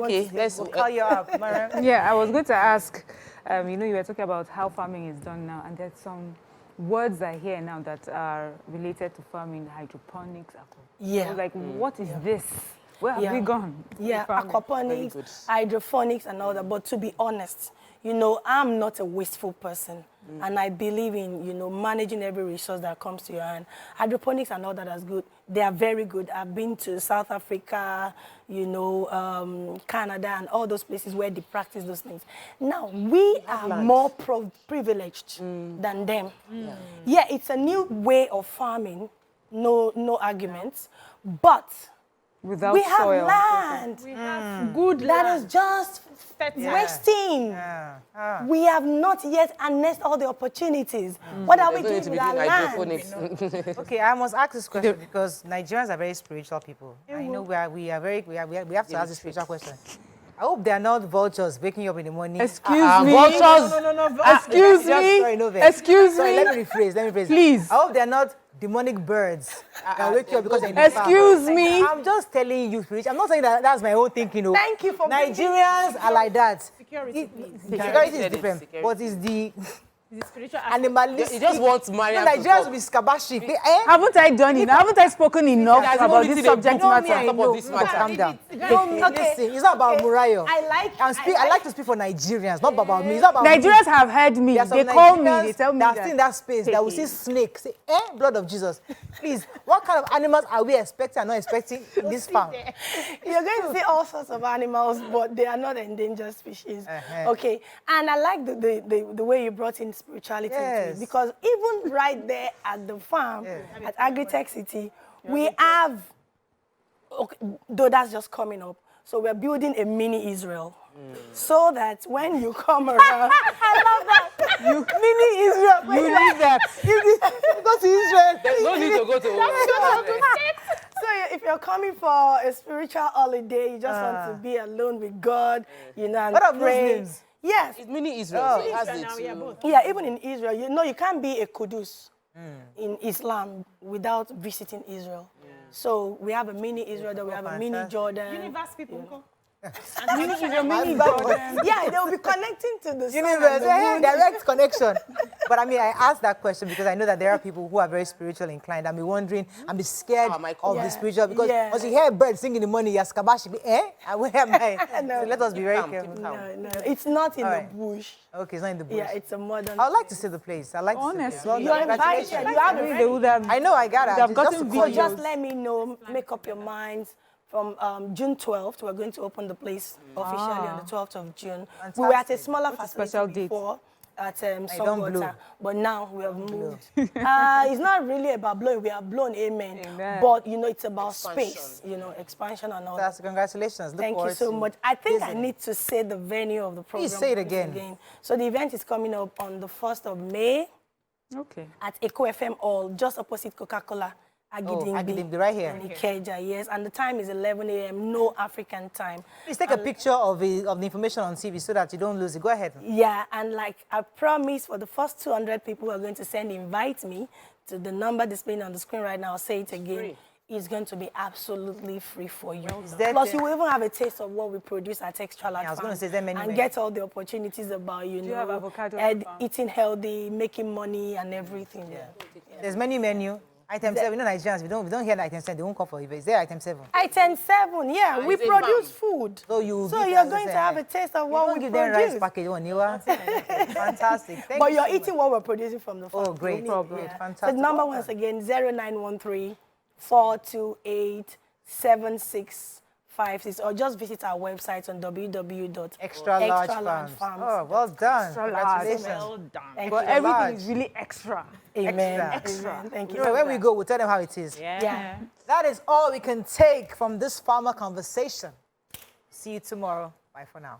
Okay, let's call you up, Mara. Yeah, I was going to ask. You were talking about how farming is done now, and there's some words I hear now that are related to farming, hydroponics. Like, what is this? Where have we gone? Aquaponics, hydroponics and all that. But to be honest, I'm not a wasteful person. And I believe in, managing every resource that comes to your hand. Hydroponics and all that is good. They are very good. I've been to South Africa, Canada, and all those places where they practice those things. Now, we are more privileged than them. Yeah, it's a new way of farming, no arguments, but without we have soil. Land. We have good land. That is just wasting. We have not yet harnessed all the opportunities. What are we doing with our land? Okay, I must ask this question because Nigerians are very spiritual people. I know we have to ask this spiritual question. I hope they are not vultures waking you up in the morning. Excuse me. Vultures. No. Excuse me. Excuse me. Let me rephrase. Please. I hope they are not demonic birds that wake you up because they're in the Excuse me. I'm just telling you, spiritual. I'm not saying that that's my own thinking. Thank you for Nigerians are like that. Security, Security is different, but it's the spiritual animalistic. He just wants Mariam to Nigerians will be scabashi. Haven't I done it? Haven't I spoken enough about this subject matter? Calm down. Listen, it's not about Murayo. I like to speak for Nigerians, not about me. It's not about Nigerians have heard me. They call me. They tell me that in that space that will see snakes. Say, blood of Jesus. Please, what kind of animals are we expecting and not expecting in this farm? You're going to see all sorts of animals, but they are not endangered species. Okay, and I like the way you brought in spirituality into it, because even right there at the farm, at Agritech City, we have, though that's just coming up, so we're building a mini Israel. So that when you come around, I love that. Mini Israel. You need that. Go to Israel. There's no need to go to So if you're coming for a spiritual holiday, you just want to be alone with God, you know, and What are pray. Muslims? Yes. It's mini Israel. Oh. So it has Israel the now, we are two. both. Yeah, even in Israel, you can't be a Qudus in Islam without visiting Israel. So we have a mini Israel, then we have a mini fantastic. Jordan. Universe people, uncle. Mini Israel, mini Jordan. Yeah, they'll be connecting to the sun Universe, and the moon. direct connection. But I mean, I asked that question because I know that there are people who are very spiritually inclined. I'm wondering, I'm scared of the spiritual because once you hear a bird singing in the morning, you're skabashi, and where am I? So let us be very careful. No, it's not in the bush. Okay, it's not in the bush. Yeah, it's a modern. I would like to see the place. I like to see the place. You're invited. You have a I know, I got it. They've gotten So just let me know, make up your minds. From June 12th, we're going to open the place officially on the 12th of June. Fantastic. We were at a smaller facility special date? before at don't Songota, blow. but now we have moved. It's not really about blowing. We are blown, amen. But, you know, it's about space, you know, expansion and all that. Fantastic. Congratulations. Look Thank you forward so to much. I think I visiting. need to say the venue of the program. Please say it again. So the event is coming up on the 1st of May Okay. at Eco FM Hall, just opposite Coca-Cola. Agidimbi, right here. In Ikeja, yes. And the time is 11 a.m., no African time. Please take a picture of the information on TV so that you don't lose it. Go ahead. Yeah, and like I promise, for the first 200 people who are going to invite me to the number displaying on the screen right now, I'll say it again. It's going to be absolutely free for you. Plus, you will even have a taste of what we produce at Extra Large I was going to say, and get all the opportunities about, you know, have avocado eating healthy, making money, and everything. Yeah. There's many menu. Item 7, you know Nigerians, we don't hear the item 7, they won't call for it. Is there item 7? Item 7, yeah, we produce food. So you're going to have a taste of what we give produce. them rice package on you. Fantastic. Thank But you you're so eating what we're producing from the farm. Oh, great. Yeah. Fantastic. So the number once again, 0913-428-7656, or just visit our website on www.extralargefarms. Oh, well done. Congratulations. Well done. Thank But you. everything is really extra. Amen. Extra. Amen. Thank you. You know, when we go, we'll tell them how it is. Yeah. That is all we can take from this farmer conversation. See you tomorrow. Bye for now.